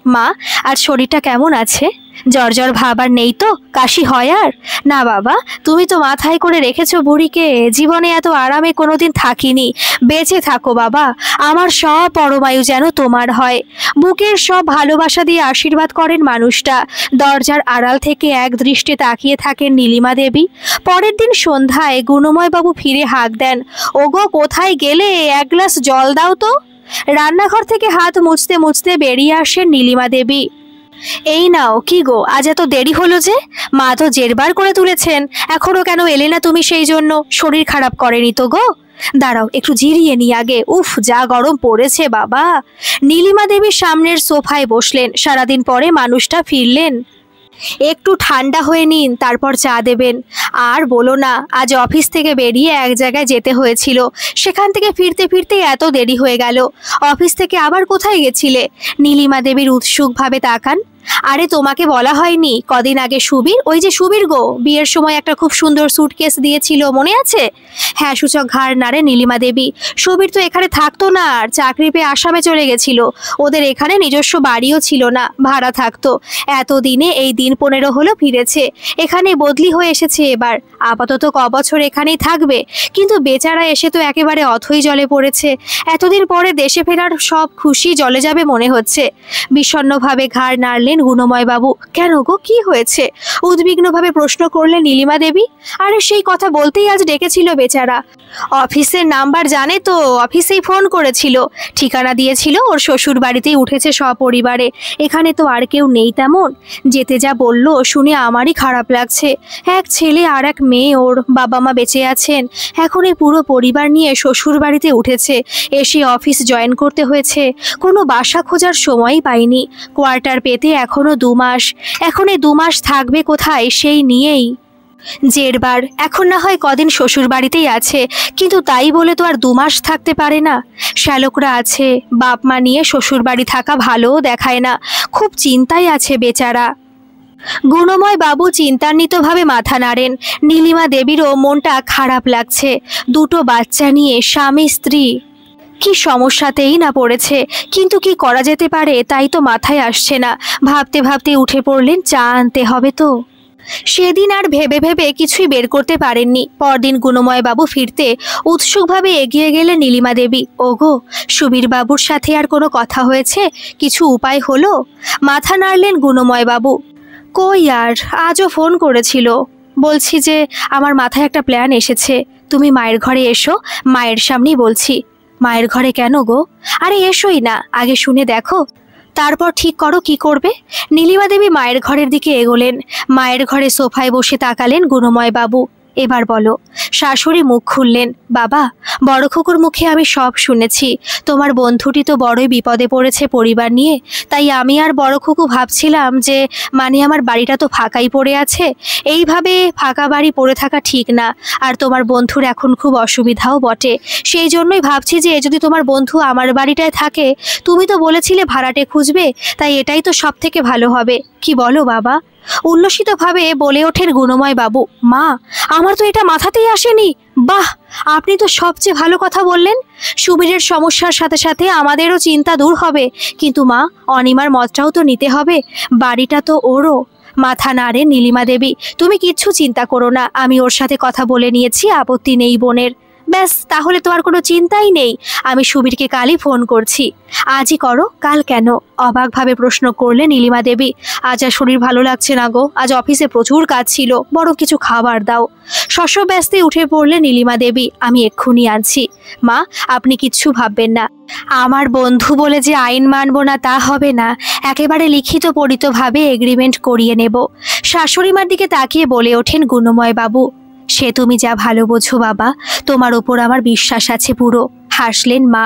A: মা, আর শরীরটা কেমন আছে? জ্বর জ্বর ভাব আর নেই তো? কাশি হয় আর? না বাবা, তুমি তো মাথায় করে রেখেছো বুড়িকে, জীবনে এত আরামে কোনোদিন থাকিনি। বেঁচে থাকো বাবা, আমার সব পরমায়ু যেন তোমার হয়। বুকের সব ভালোবাসা দিয়ে আশীর্বাদ করেন মানুষটা। দরজার আড়াল থেকে এক দৃষ্টে তাকিয়ে থাকেন নীলিমা দেবী। পরের দিন সন্ধ্যায় গুণময় বাবু ফিরে হাঁক দেন, ওগো কোথায় গেলে, 1 গ্লাস জল দাও তো। রান্নাঘর থেকে হাত মুছতে মুছতে বেরিয়ে আসেন নীলিমা দেবী। এই নাও। কি গো, আজ এত দেরি হলো যে? মা তো জেরবার করে তুলেছেন, এখনো কেন এলে না তুমি? সেই জন্য শরীর খারাপ করেনি তো গো? দাঁড়াও একটু জিরিয়ে নি আগে। উফ, যা গরম পড়েছে বাবা। নীলিমা দেবীর সামনের সোফায় বসলেন। সারাদিন পরে মানুষটা ফিরলেন। একটু ঠান্ডা হয়ে নিন, তারপর চা দেবেন। আর বলো না, আজ অফিস থেকে বেরিয়ে এক জায়গায় যেতে হয়েছিল, সেখান থেকে ফিরতে ফিরতে এত দেরি হয়ে গেল। অফিস থেকে আবার কোথায় গেছিলে? নীলিমা দেবীর উৎসুকভাবে তাকান। আরে তোমাকে বলা হয়নি, কদিন আগে সুবীর, ওই যে সুবীর গো, বিয়ের সময় একটা খুব সুন্দর সুটকেস দিয়েছিল, মনে আছে? হ্যাঁ, সূচক ঘাড় নাড়ে নীলিমা দেবী। সুবীর তো এখানে থাকতো না, আর চাকরি পেয়ে আসামে চলে গেছিল। ওদের এখানে নিজস্ব বাড়িও ছিল না, ভাড়া থাকতো। এতদিনে এই দিন 15 হলো ফিরেছে, এখানে বদলি হয়ে এসেছে এবার। আপাতত কবছর এখানেই থাকবে, কিন্তু বেচারা এসে তো একেবারে অথই জলে পড়েছে। এতদিন পরে দেশে ফেরার সব খুশি জলে যাবে মনে হচ্ছে। বিষণ্ণভাবে ঘাড় নাড়লেন গুণময় বাবু। কেন গো, কি হয়েছে? উদ্বিগ্নভাবে প্রশ্ন করলেন নীলিমা দেবী। আরে সেই কথা বলতেই আজ ডেকেছিল বেচারা। অফিসের নাম্বার জানে তো, অফিসেই ফোন করেছিল, ঠিকানা দিয়েছিল, ওর শ্বশুর বাড়িতেই উঠেছে সপরিবারে। এখানে তো আর কেউ নেই তেমন। যেতে যা বললো শুনে আমারই খারাপ লাগছে। এক ছেলে আর এক মেয়ে, ওর বাবা মা বেঁচে আছেন। এখন এই পুরো পরিবার নিয়ে শ্বশুর বাড়িতে উঠেছে, এসে অফিস জয়েন করতে হয়েছে। কোনো বাসা খোঁজার সময়ই পাইনি। কোয়ার্টার পেতে এখনো 2 মাস। এখন এই 2 মাস থাকবে কোথায় সেই নিয়েই। জেরবার, এখন না হয় কদিন শ্বশুর বাড়িতেই আছে, কিন্তু তাই বলে তো আর 2 মাস থাকতে পারে না। শ্যালকরা আছে, বাপ মা নিয়ে শ্বশুর বাড়ি থাকা ভালোও দেখায় না, খুব চিন্তায় আছে বেচারা। গুণময় বাবু চিন্তান্বিতভাবে মাথা নাড়েন। নীলিমা দেবীরও মনটা খারাপ লাগছে। 2টো বাচ্চা নিয়ে স্বামী স্ত্রী কি সমস্যাতেই না পড়েছে, কিন্তু কি করা যেতে পারে তাই তো মাথায় আসছে না। ভাবতে ভাবতে উঠে পড়লেন, চা আনতে হবে তো। সেদিন আর ভেবে ভেবে কিছুই বের করতে পারেননি। পরদিন গুণময় বাবু ফিরতে উৎসুকভাবে এগিয়ে গেলেন নীলিমা দেবী। ওগো, সুবীর বাবুর সাথে আর কোনো কথা হয়েছে? কিছু উপায় হলো? মাথা নাড়লেন গুণময় বাবু। কই আর, আজও ফোন করেছিল। বলছি যে আমার মাথায় একটা প্ল্যান এসেছে, তুমি মায়ের ঘরে এসো, মায়ের সামনেই বলছি। মায়ের ঘরে কেন গো? আরে এসোই না, আগে শুনে দেখো, তারপর ঠিক করো কি করবে। নীলিমা দেবী মায়ের ঘরের দিকে এগোলেন। মায়ের ঘরে সোফায় বসে তাকালেন গুণময় বাবু। এবার বলো। শাশুড়ি মুখ খুললেন। বাবা, বড় খুকুর মুখে আমি সব শুনেছি। তোমার বন্ধুটি তো বড়ই বিপদে পড়েছে পরিবার নিয়ে, তাই আমি আর বড় খুকু ভাবছিলাম যে আমার বাড়িটা তো ফাঁকাই পড়ে আছে, এইভাবে ফাঁকা বাড়ি পড়ে থাকা ঠিক না। আর তোমার বন্ধুর এখন খুব অসুবিধাও বটে, সেই জন্যই ভাবছি যে যদি তোমার বন্ধু আমার বাড়িটায় থাকে, তুমি তো বলেছিলে ভাড়াটে খুঁজবে, তাই এটাই তো সব থেকে ভালো হবে। কি বলো বাবা? উল্লসিতভাবে বলে ওঠেন গুণময় বাবু। মা, আমার তো এটা মাথাতেই আসেনি। বাহ, আপনি তো সবচেয়ে ভালো কথা বললেন। সুবীরের সমস্যার সাথে সাথে আমাদেরও চিন্তা দূর হবে, কিন্তু মা, অনিমার মতটাও তো নিতে হবে, বাড়িটা তো ওরও। মাথা নাড়ে নীলিমা দেবী। তুমি কিচ্ছু চিন্তা করো না, আমি ওর সাথে কথা বলে নিয়েছি, আপত্তি নেই বোনের। ব্যাস, তাহলে তো আর কোনো চিন্তাই নেই। আমি সুবীরকে কালই ফোন করছি। আজই করো, কাল কেন? অবাকভাবে প্রশ্ন করলে নীলিমা দেবী। আজ আর শরীর ভালো লাগছে না গো, আজ অফিসে প্রচুর কাজ ছিল, বড় কিছু খাবার দাও। শস্যব্যস্তে উঠে পড়লে নীলিমা দেবী। আমি এক্ষুনি আনছি। মা, আপনি কিচ্ছু ভাববেন না, আমার বন্ধু বলে যে আইন মানব না তা হবে না, একেবারে লিখিত পরিতভাবে এগ্রিমেন্ট করিয়ে নেব। শাশুড়িমার দিকে তাকিয়ে বলে ওঠেন গুণময় বাবু। সে তুমি যা ভালো বোঝো বাবা, তোমার ওপর আমার বিশ্বাস আছে পুরো। হাসলেন মা।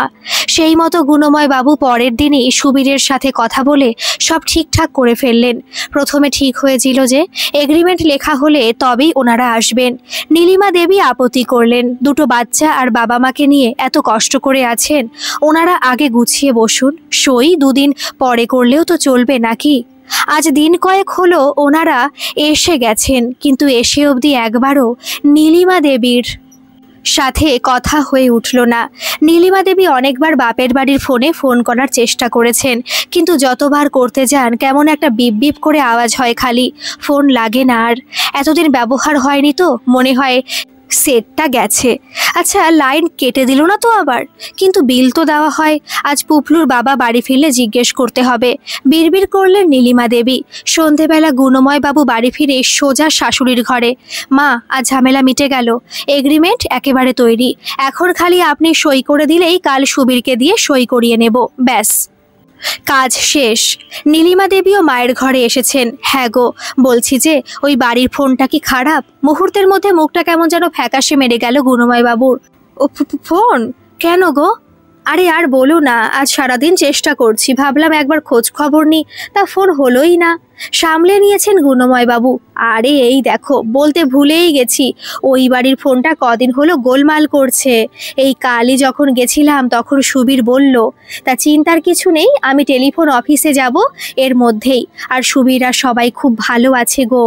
A: সেই মতো গুণময় বাবু পরের দিনই সুবীরের সাথে কথা বলে সব ঠিকঠাক করে ফেললেন। প্রথমে ঠিক হয়েছিল যে এগ্রিমেন্ট লেখা হলে তবেই ওনারা আসবেন। নীলিমা দেবী আপত্তি করলেন। 2টো বাচ্চা আর বাবা মাকে নিয়ে এত কষ্ট করে আছেন, ওনারা আগে গুছিয়ে বসুন, সই 2 দিন পরে করলেও তো চলবে নাকি? আজ দিন কয়েক হলো ওনারা এসে গেছেন, কিন্তু এসে অবধি একবারও নীলিমা দেবীর সাথে কথা হয়ে উঠল না। নীলিমা দেবী অনেকবার বাপের বাড়ির ফোনে ফোন করার চেষ্টা করেছেন, কিন্তু যতবার করতে যান কেমন একটা বিপ বিপ করে আওয়াজ হয়, খালি ফোন লাগে না। আর এতদিন ব্যবহার হয়নি তো মনে হয় সেটটা গেছে। আচ্ছা, লাইন কেটে দিল না তো আবার? কিন্তু বিল তো দেওয়া হয়, আজ পুপলুর বাবা বাড়ি ফিরলে জিজ্ঞেস করতে হবে। বিড়বিড় করলেন নীলিমা দেবী। সন্ধেবেলা গুণময় বাবু বাড়ি ফিরে সোজা শাশুড়ির ঘরে। মা, আজ ঝামেলা মিটে গেল, এগ্রিমেন্ট একেবারে তৈরি, এখন খালি আপনি সই করে দিলেই কাল সুবীরকে দিয়ে সই করিয়ে নেব, ব্যাস কাজ শেষ। নীলিমা দেবীও মায়ের ঘরে এসেছেন। হ্যাঁ গো, বলছি যে ওই বাড়ির ফোনটা কি খারাপ? মুহূর্তের মধ্যে মুখটা কেমন যেন ফ্যাকাশে মেরে গেল গুণময় বাবুর। ও ফোন কেন গো? আরে আর বলো না, আজ সারাদিন চেষ্টা করছি, ভাবলাম একবার খোঁজ খবর নিই, তা ফোন হলোই না। সামলে নিয়েছেন গুণময় বাবু। আরে এই দেখো, বলতে ভুলেই গেছি, ওই বাড়ির ফোনটা কদিন হলো গোলমাল করছে। এই কালই যখন গেছিলাম তখন সুবীর বলল, তা চিন্তার কিছু নেই, আমি টেলিফোন অফিসে যাব এর মধ্যেই। আর সুবীর আর সবাই খুব ভালো আছে গো,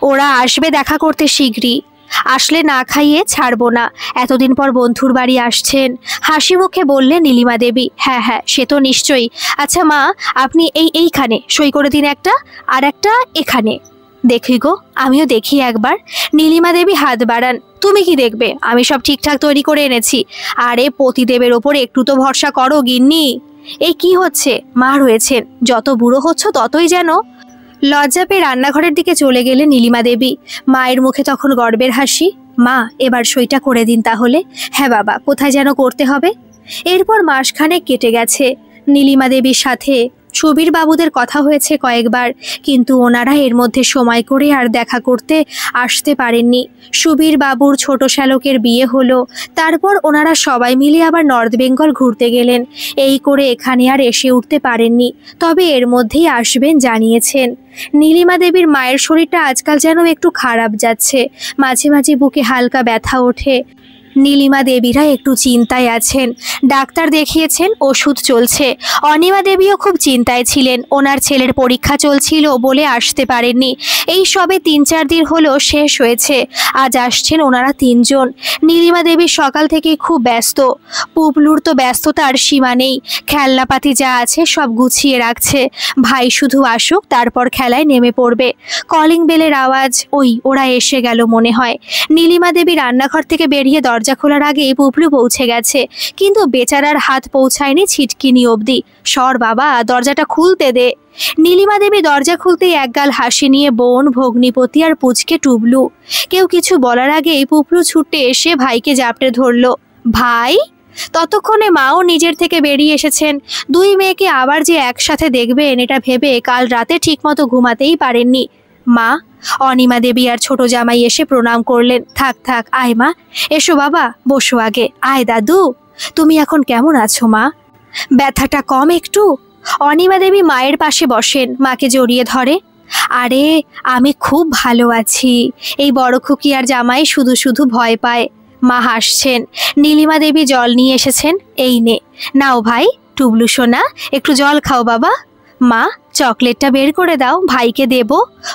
A: ওরা আসবে দেখা করতে শীঘ্রই, আসলে না খাইয়ে ছাড়বো না। এতদিন পর বন্ধুর বাড়ি আসছেন, হাসি মুখে বললেন নীলিমা দেবী। হ্যাঁ হ্যাঁ, সে তো নিশ্চয়ই। আচ্ছা মা, আপনি এইখানে সই করে দিন একটা, আর একটা এখানে। দেখি গো, আমিও দেখি একবার। নীলিমা দেবী হাত বাড়ান। তুমি কি দেখবে, আমি সব ঠিকঠাক তৈরি করে এনেছি। আরে পতিদেবের ওপর একটু তো ভরসা করো গিন্নি। এই কি হচ্ছে? মা রয়েছেন, যত বুড়ো হচ্ছ ততই যেন। লজ্জা পেয়ে রান্নাঘরের দিকে চলে গেলেন নীলিমা দেবী। মায়ের মুখে তখন গর্বের হাসি। মা, এবার সইটা করে দিন তাহলে। হ্যাঁ বাবা, কোথায় যেন করতে হবে। এরপর মাসখানেক কেটে গেছে। নীলিমা দেবীর সাথে সুবীর বাবুদের কথা হয়েছে কয়েকবার, কিন্তু ওনারা এর মধ্যে সময় করে আর দেখা করতে আসতে পারেননি। সুবীর বাবুর ছোট শ্যালকের বিয়ে হলো, তারপর ওনারা সবাই মিলে আবার নর্থ বেঙ্গল ঘুরতে গেলেন। এই করে এখানে আর এসে উঠতে পারেননি, তবে এর মধ্যেই আসবেন জানিয়েছেন। নীলিমা দেবীর মায়ের শরীরটা আজকাল যেন একটু খারাপ যাচ্ছে, মাঝে মাঝে বুকে হালকা ব্যথা ওঠে। নীলিমা দেবীরা একটু চিন্তায় আছেন, ডাক্তার দেখিয়েছেন, ওষুধ চলছে। অনিমা দেবীও খুব চিন্তায় ছিলেন, ওনার ছেলের পরীক্ষা চলছিল বলে আসতে পারেননি। এই সবে 3-4 দিন হলো শেষ হয়েছে, আজ আসছেন ওনারা 3 জন। নীলিমা দেবী সকাল থেকে খুব ব্যস্ত, পুবলুর তো ব্যস্ততার সীমা নেই, খেলনাপাতি যা আছে সব গুছিয়ে রাখছে। ভাই শুধু আসুক, তারপর খেলায় নেমে পড়বে। কলিং বেলের আওয়াজ, ওরা এসে গেল মনে হয়। নীলিমা দেবী রান্নাঘর থেকে বেরিয়ে দরজা খোলার আগেই পুবলু পৌঁছে গেছে, কিন্তু বেচারার হাত পৌঁছায়নি ছিটকিনি অবধি। সর বাবা, দরজাটা খুলতে দে। নীলিমা দেবী দরজা খুলতেই একগাল হাসি নিয়ে বোন, ভগ্নিপতি আর পুচকে টুবলু। কেউ কিছু বলার আগেই পুবলু ছুটে এসে ভাইকে জাপটে ধরল। ভাই! ততক্ষণে মাও নিজের থেকে বেরিয়ে এসেছেন। 2 মেয়েকে আবার যে একসাথে দেখবেন এটা ভেবে কাল রাতে ঠিকমতো ঘুমাতেই পারেননি। মা! অনিমা দেবী আর ছোট জামাই এসে প্রণাম করলেন। থাক থাক, আয় মা, এসো বাবা, বসো আগে। আয় দাদু, তুমি এখন কেমন আছো মা? ব্যথাটা কম একটু? অনিমা দেবী মায়ের পাশে বসেন, মাকে জড়িয়ে ধরে। আরে আমি খুব ভালো আছি। এই বড় খুকি আর জামাই শুধু শুধু ভয় পায়। মা হাসছেন। নীলিমা দেবী জল নিয়ে এসেছেন, এই নে। নাও ভাই, টুবলু সোনা, একটু জল খাও বাবা। মা, চকলেটটা বের করে দাও, ভাইকে দেব।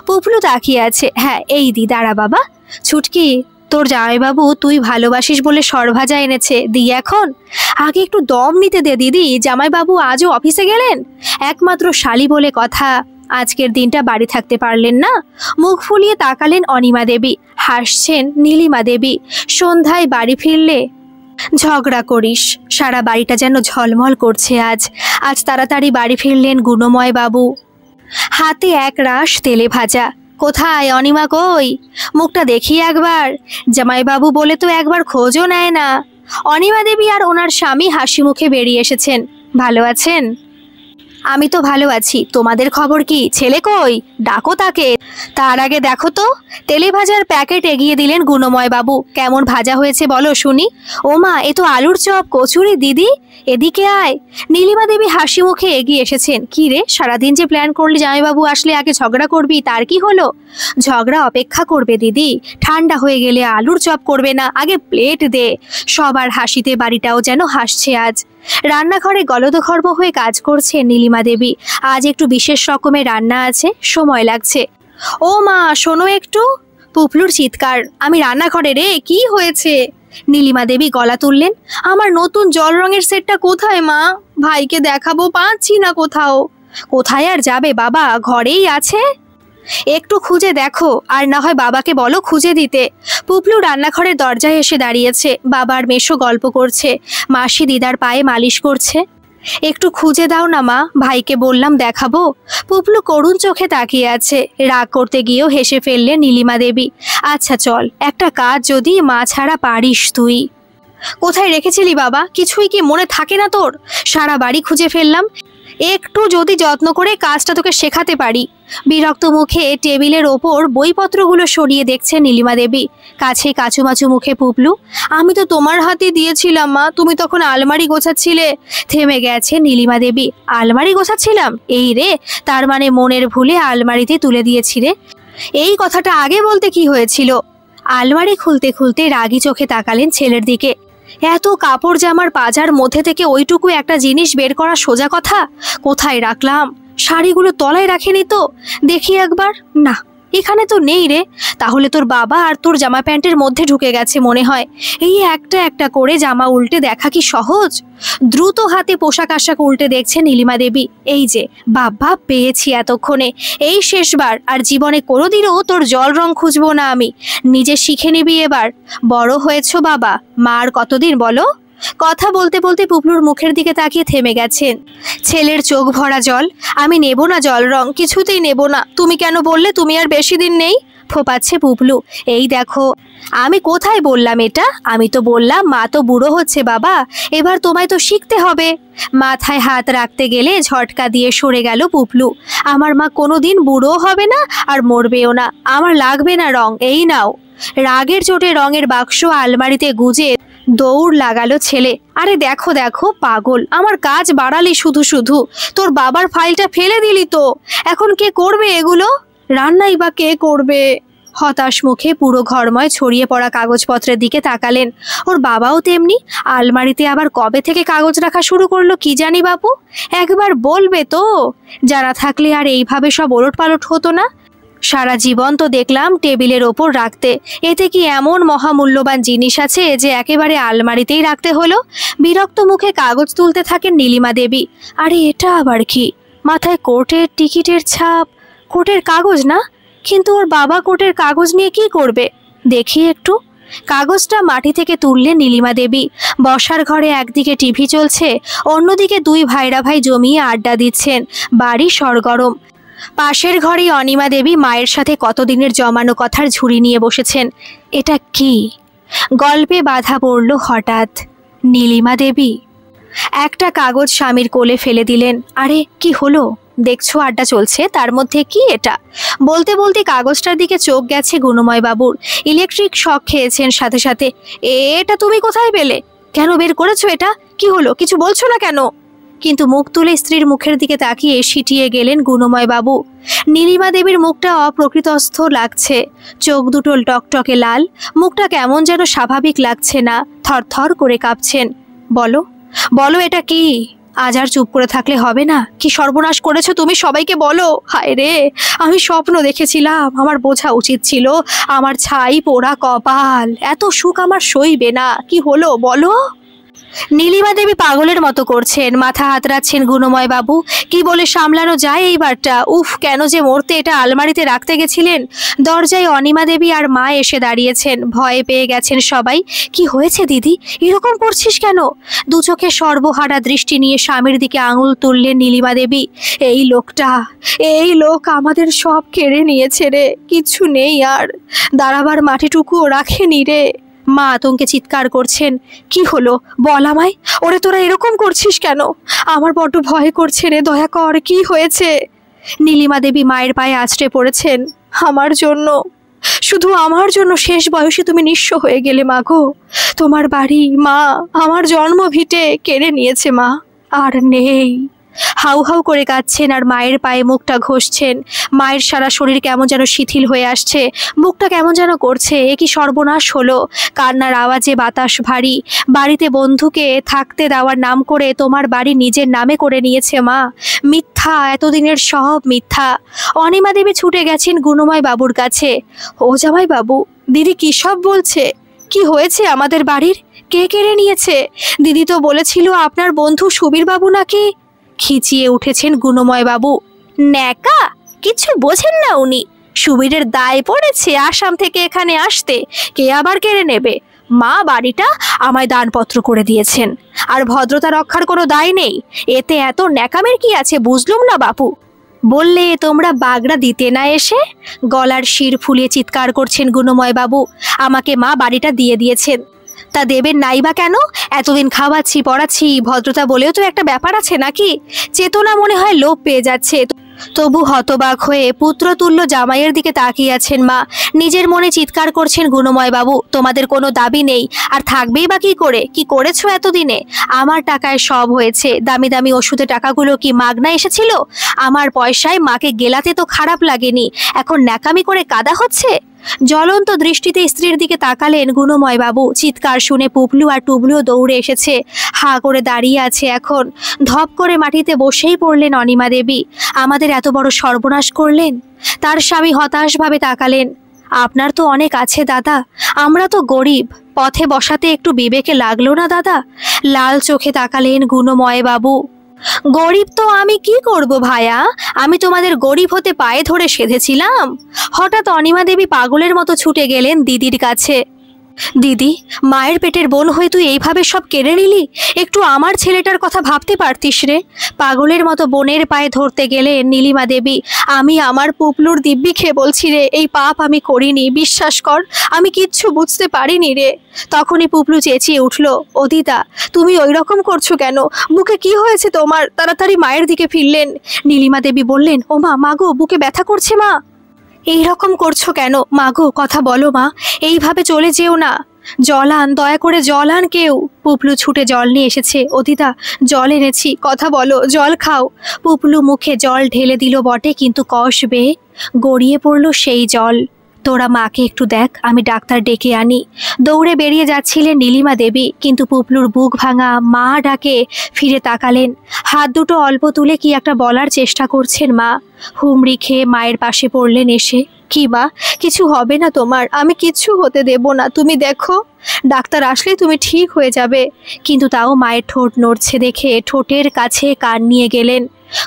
A: পুবলু তাকিয়ে আছে। হ্যাঁ, এই দি, দাঁড়া বাবা। ছুটকি, তোর জামাইবাবু তুই ভালোবাসিস বলে সরভাজা এনেছে, দি এখন। আগে একটু দম নিতে দে দিদি, জামাইবাবু আজও অফিসে গেলেন? একমাত্র শালি বলে কথা, আজকের দিনটা বাড়ি থাকতে পারলেন না। মুখ ফুলিয়ে তাকালেন অনিমা দেবী, হাসছেন নীলিমা দেবী। সন্ধ্যায় বাড়ি ফিরলে ঝগড়া করিস, সারা বাড়িটা যেন ঝলমল করছে আজ। আজ তাড়াতাড়ি বাড়ি ফিরলেন গুণময় বাবু, হাতে এক রাশ তেলে ভাজা। কোথায় অনিমা, কই? মুখটা দেখি একবার। জামাইবাবু বলে তো একবার খোঁজও নেয় না। অনিমা দেবী আর ওনার স্বামী হাসি মুখে বেরিয়ে এসেছেন। ভালো আছেন? আমি তো ভালো আছি, তোমাদের খবর কি? ছেলে কই? ডাকো তাকে। তার আগে দেখো তো। তেলে ভাজার প্যাকেট এগিয়ে দিলেন গুণময় বাবু। কেমন ভাজা হয়েছে বলো শুনি। ও মা, এ তো আলুর চপ, কচুরি। দিদি এদিকে আয়। নীলিমা দেবী হাসি মুখে এগিয়ে এসেছেন। কি রে, সারাদিন যে প্ল্যান করলি জামাইবাবু আসলে আগে ঝগড়া করবি, তার কি হলো? ঝগড়া অপেক্ষা করবে দিদি, ঠান্ডা হয়ে গেলে আলুর চপ করবে না, আগে প্লেট দে। সবার হাসিতে বাড়িটাও যেন হাসছে আজ। রান্নাঘরে গলদঘর্ম হয়ে কাজ করছে নীলিমা দেবী। আজ একটু বিশেষ রকমের রান্না আছে, সময় লাগছে। ও মা, শোনো একটু। পুবলুর চিৎকার। আমি রান্নাঘরে রে, কি হয়েছে? নীলিমা দেবী গলা তুললেন। আমার নতুন জল রঙের সেটটা কোথায় মা? ভাইকে দেখাবো, পাচ্ছি না কোথাও। কোথায় আর যাবে বাবা, ঘরেই আছে। একটু খুঁজে দেখো, আর না হয় বাবাকে বলো খুঁজে দিতে। পুবলু রান্নাঘরের দরজায় এসে দাঁড়িয়েছে। বাবার মেশো গল্প করছে, মাসি দিদার পায়ে মালিশ করছে। একটু খুঁজে দাও না মা, ভাইকে বললাম দেখাবো। পুবলু করুণ চোখে তাকিয়ে আছে। রাগ করতে গিয়েও হেসে ফেললে নীলিমা দেবী। আচ্ছা চল, একটা কাজ যদি মা ছাড়া পারিস তুই। কোথায় রেখেছিলি বাবা? কিছুই কি মনে থাকে না তোর? সারা বাড়ি খুঁজে ফেললাম, একটু যদি যত্ন করে কাজটা তোকে শেখাতে পারি। বিরক্ত মুখে টেবিলের ওপর বইপত্রগুলো সরিয়ে দেখছে নীলিমা দেবী। কাছে কাচুমাচু মুখে পুবলু। আমি তো তোমার হাতে দিয়েছিলাম মা, তুমি তখন আলমারি গোছাচ্ছিলে। থেমে গেছে নীলিমা দেবী। আলমারি গোছাচ্ছিলাম? এই রে, তার মানে মনের ভুলে আলমারিতে তুলে দিয়েছি রে। এই কথাটা আগে বলতে কি হয়েছিল? আলমারি খুলতে খুলতে রাগী চোখে তাকালেন ছেলের দিকে। এত কাপড় জামার পাজার মধ্যে থেকে ওইটুকু একটা জিনিস বের করা সোজা কথা? কোথায় রাখলাম? শাড়িগুলো তলায় রাখেনি তো? দেখি একবার। না, এখানে তো নেই রে। তাহলে তোর বাবা আর তোর জামা প্যান্টের মধ্যে ঢুকে গেছে মনে হয়। এই একটা একটা করে জামা উল্টে দেখা কি সহজ? দ্রুত হাতে পোশাক আশাক উল্টে দেখছে নীলিমা দেবী। এই যে বাবা, পেয়েছি এতক্ষণে, এই শেষবার। আর জীবনে কোনোদিনও তোর জল রং খুঁজবো না আমি। নিজে শিখে নিবি এবার। বড় হয়েছ বাবা, মা আর কতদিন বলো? কথা বলতে বলতে পুবলুর মুখের দিকে তাকিয়ে থেমে গেছেন। ছেলের চোখ ভরা জল। আমি নেব না জল রং, কিছুতেই নেব না। তুমি কেন বললে তুমি আর বেশি দিন নেই? ফোপাচ্ছে পুপলু। এই দেখো, আমি কোথায় বললাম এটা? আমি তো বললাম মা তো বুড়ো হচ্ছে বাবা, এবার তোমায় তো শিখতে হবে। মাথায় হাত রাখতে গেলে ঝটকা দিয়ে সরে গেল পুপলু। আমার মা কোনোদিন বুড়ো হবে না আর মরবেও না, আমার লাগবে না রং, এই নাও। রাগের চোটে রঙের বাক্স আলমারিতে গুজে দৌড় লাগালো ছেলে। আরে দেখো দেখো পাগল, আমার কাজ বাড়ালি শুধু শুধু, তোর বাবার ফাইলটা ফেলে দিলি তো, এখন কে করবে এগুলো? রান্নাই বা কে করবে? হতাশ মুখে পুরো ঘরময় ছড়িয়ে পড়া কাগজপত্রের দিকে তাকালেন। ওর বাবাও তেমনি, আলমারিতে আবার কবে থেকে কাগজ রাখা শুরু করলো কি জানি বাপু, একবার বলবে তো? জানা থাকলে আর এইভাবে সব ওলটপালট হতো না। সারা জীবন তো দেখলাম টেবিলের ওপর রাখতে, এতে কি এমন মহামূল্যবান জিনিস আছে যে একেবারে আলমারিতেই রাখতে হলো? বিরক্ত মুখে কাগজ তুলতে থাকেন নীলিমা দেবী। আরে এটা আবার কি? মাথায় কোর্টের টিকিটের ছাপ, কোর্টের কাগজ না? কিন্তু ওর বাবা কোর্টের কাগজ নিয়ে কি করবে? দেখি একটু। কাগজটা মাটি থেকে তুললেন নীলিমা দেবী। বসার ঘরে একদিকে টিভি চলছে, অন্যদিকে দুই ভাইরা ভাই জমিয়ে আড্ডা দিচ্ছেন। বাড়ি সরগরম। পাশের ঘরেই অনিমা দেবী মায়ের সাথে কতদিনের জমানো কথার ঝুড়ি নিয়ে বসেছেন। এটা কি? গল্পে বাধা পড়ল হঠাৎ। নীলিমা দেবী একটা কাগজ স্বামীর কোলে ফেলে দিলেন। আরে কি হলো? দেখছো আড্ডা চলছে, তার মধ্যে কি এটা? বলতে বলতে কাগজটার দিকে চোখ গেছে গুণময় বাবুর। ইলেকট্রিক শক খেয়েছেন সাথে সাথে। এটা তুমি কোথায় পেলে? কেন বের করেছো এটা? কি হলো, কিছু বলছো না কেন? কিন্তু মুখ তুলে স্ত্রীর মুখের দিকে তাকিয়ে সিটিয়ে গেলেন গুণময় বাবু। নীলিমা দেবীর মুখটা অপ্রকৃতস্থ লাগছে, চোখ দুটো টকটকে লাল, মুখটা কেমন যেন স্বাভাবিক লাগছে না, থরথর করে কাঁপছেন। বলো বলো, এটা কি? আজ আর চুপ করে থাকলে হবে না। কি সর্বনাশ করেছো তুমি, সবাইকে বলো। হায় রে, আমি স্বপ্ন দেখেছিলাম, আমার বোঝা উচিত ছিল, আমার ছাই পোড়া কপাল, এত সুখ আমার সইবে না। কি হলো বলো? নীলিমা দেবী পাগলের মতো করছেন, মাথা হাতড়াচ্ছেন গুণময় বাবু। কি বলে সামলানো যায় এইবারটা? উফ, কেন যে মরতে এটা আলমারিতে রাখতে গেছিলেন? দরজায় অনিমা দেবী আর মা এসে দাঁড়িয়েছেন। ভয়ে পেয়ে গেছেন সবাই। কি হয়েছে দিদি, এরকম করছিস কেন? দু চোখে সর্বহারা দৃষ্টি নিয়ে স্বামীর দিকে আঙুল তুললেন নীলিমা দেবী। এই লোক আমাদের সব কেড়ে নিয়েছে রে, কিচ্ছু নেই আর, দাঁড়াবার মাটিটুকুও রাখেনি রে। মা আতঙ্কে চিৎকার করছেন। কি হলো বল আমায়, ওরে তোরা এরকম করছিস কেন? আমার বড্ড ভয় করছে রে, দয়া কর, কি হয়েছে? নীলিমা দেবী মায়ের পায়ে আছড়ে পড়েছেন। আমার জন্য, শুধু আমার জন্য শেষ বয়সে তুমি নিঃস্ব হয়ে গেলে মা গো। তোমার বাড়ি, মা, আমার জন্ম ভিটে কেড়ে নিয়েছে মা, আর নেই। হাউ হাউ করে কাঁদছেন আর মায়ের পায়ে মুখটা ঘষছেন। মায়ের সারা শরীর কেমন যেন শিথিল হয়ে আসছে, মুখটা কেমন যেন করছে। এ কি সর্বনাশ হলো? কান্নার আওয়াজে বাতাস ভারী। বাড়িতে বন্ধুকে থাকতে দেওয়ার নাম করে তোমার বাড়ি নিজের নামে করে নিয়েছে মা। মিথ্যা, এতদিনের সব মিথ্যা। অনিমা দেবী ছুটে গেছেন গুণময় বাবুর কাছে। ও জামাই বাবু, দিদি কী সব বলছে? কি হয়েছে আমাদের বাড়ির? কে কেড়ে নিয়েছে? দিদি তো বলেছিল আপনার বন্ধু সুবীর বাবু নাকি। খিচিয়ে উঠেছেন গুণময় বাবু। ন্যাকা, কিছু বোঝেন না উনি। সুবীরের দায় পড়েছে আসাম থেকে এখানে আসতে, কে আবার কেড়ে নেবে? মা বাড়িটা আমায় দানপত্র করে দিয়েছেন, আর ভদ্রতা রক্ষার কোনো দায় নেই। এতে এত ন্যাকামের কি আছে বুঝলুম না বাপু। বললে তোমরা বাগড়া দিতে না এসে? গলার শির ফুলিয়ে চিৎকার করছেন গুণময় বাবু। আমাকে মা বাড়িটা দিয়ে দিয়েছেন, তা দেবেন নাই বা কেন? এতদিন খাওয়াচ্ছি পড়াচ্ছি, ভদ্রতা বলেও তো একটা ব্যাপার আছে নাকি? চেতনা মনে হয় লোপ পেয়ে যাচ্ছে। তবু হতবাক হয়ে পুত্রতুল্য জামাইয়ের দিকে তাকিয়ে আছেন মা। নিজের মনে চিৎকার করছেন গুণময় বাবু, তোমাদের কোনো দাবি নেই, আর থাকবেই বা কি করে? কি করেছো এতদিনে? আমার টাকায় সব হয়েছে। দামি দামি ওষুধের টাকাগুলো কি মাগনা এসেছিল? আমার পয়সায় মাকে গেলাতে তো খারাপ লাগেনি, এখন ন্যাকামি করে কাদা হচ্ছে। জ্বলন্ত দৃষ্টিতে স্ত্রীর দিকে তাকালেন গুণময় বাবু। চিৎকার শুনে পুপলু আর টুবলুও দৌড়ে এসেছে, হা করে দাঁড়িয়ে আছে এখন। ধপ করে মাটিতে বসেই পড়লেন অনিমা দেবী। আমাদের এত বড় সর্বনাশ করলেন। তার স্বামী হতাশভাবে তাকালেন। আপনার তো অনেক আছে দাদা, আমরা তো গরিব, পথে বসাতে একটু বিবেকে লাগলো না দাদা? লাল চোখে তাকালেন গুণময় বাবু। গরিব তো আমি কি করব ভায়া, আমি তোমাদের গরিব হতে পায়ে ধরে সেধেছিলাম? হঠাৎ অনিমা দেবী পাগলের মতো ছুটে গেলেন দিদির কাছে। দিদি, মায়ের পেটের বোন হয়ে তুই এইভাবে সব কেড়ে নিলি? একটু আমার ছেলেটার কথা ভাবতে পারতিস রে। পাগলের মতো বোনের পায়ে ধরতে গেলে নীলিমা দেবী। আমি আমার পুপলুর দিব্যি খেয়ে বলছি রে, এই পাপ আমি করিনি, বিশ্বাস কর, আমি কিচ্ছু বুঝতে পারিনি রে। তখনই পুপলু চেঁচিয়ে উঠল, ও দিদা, তুমি ওই রকম করছো কেন? বুকে কি হয়েছে তোমার? তাড়াতাড়ি মায়ের দিকে ফিরলেন। নীলিমা দেবী বললেন, ও মা, মাগো, বুকে ব্যথা করছে মা। এই রকম করছো কেন মাগো? কথা বলো মা, এইভাবে চলে যেও না। জল আন, দয়া করে জল আন কেউ। পুপলু ছুটে জল নিয়ে এসেছে। ও দিদা, জল এনেছি, কথা বলো, জল খাও। পুপলু মুখে জল ঢেলে দিল বটে, কিন্তু কষ বেয়ে গড়িয়ে পড়ল সেই জল। তোরা মাকে একটু দেখ, আমি ডাক্তার ডেকে আনি। দৌড়ে বেরিয়ে যাচ্ছিলেন নীলিমা দেবী, কিন্তু পুপলুর বুক ভাঙা মা ডাকে ফিরে তাকালেন। হাত দুটো অল্প তুলে কি একটা বলার চেষ্টা করছেন মা। হুমড়ি খেয়ে মায়ের পাশে পড়লেন এসে। কি মা, কিছু হবে না তোমার, আমি কিচ্ছু হতে দেব না, তুমি দেখো, ডাক্তার আসলে তুমি ঠিক হয়ে যাবে। কিন্তু তাও মায়ের ঠোঁট নড়ছে দেখে ঠোঁটের কাছে কান নিয়ে গেলেন।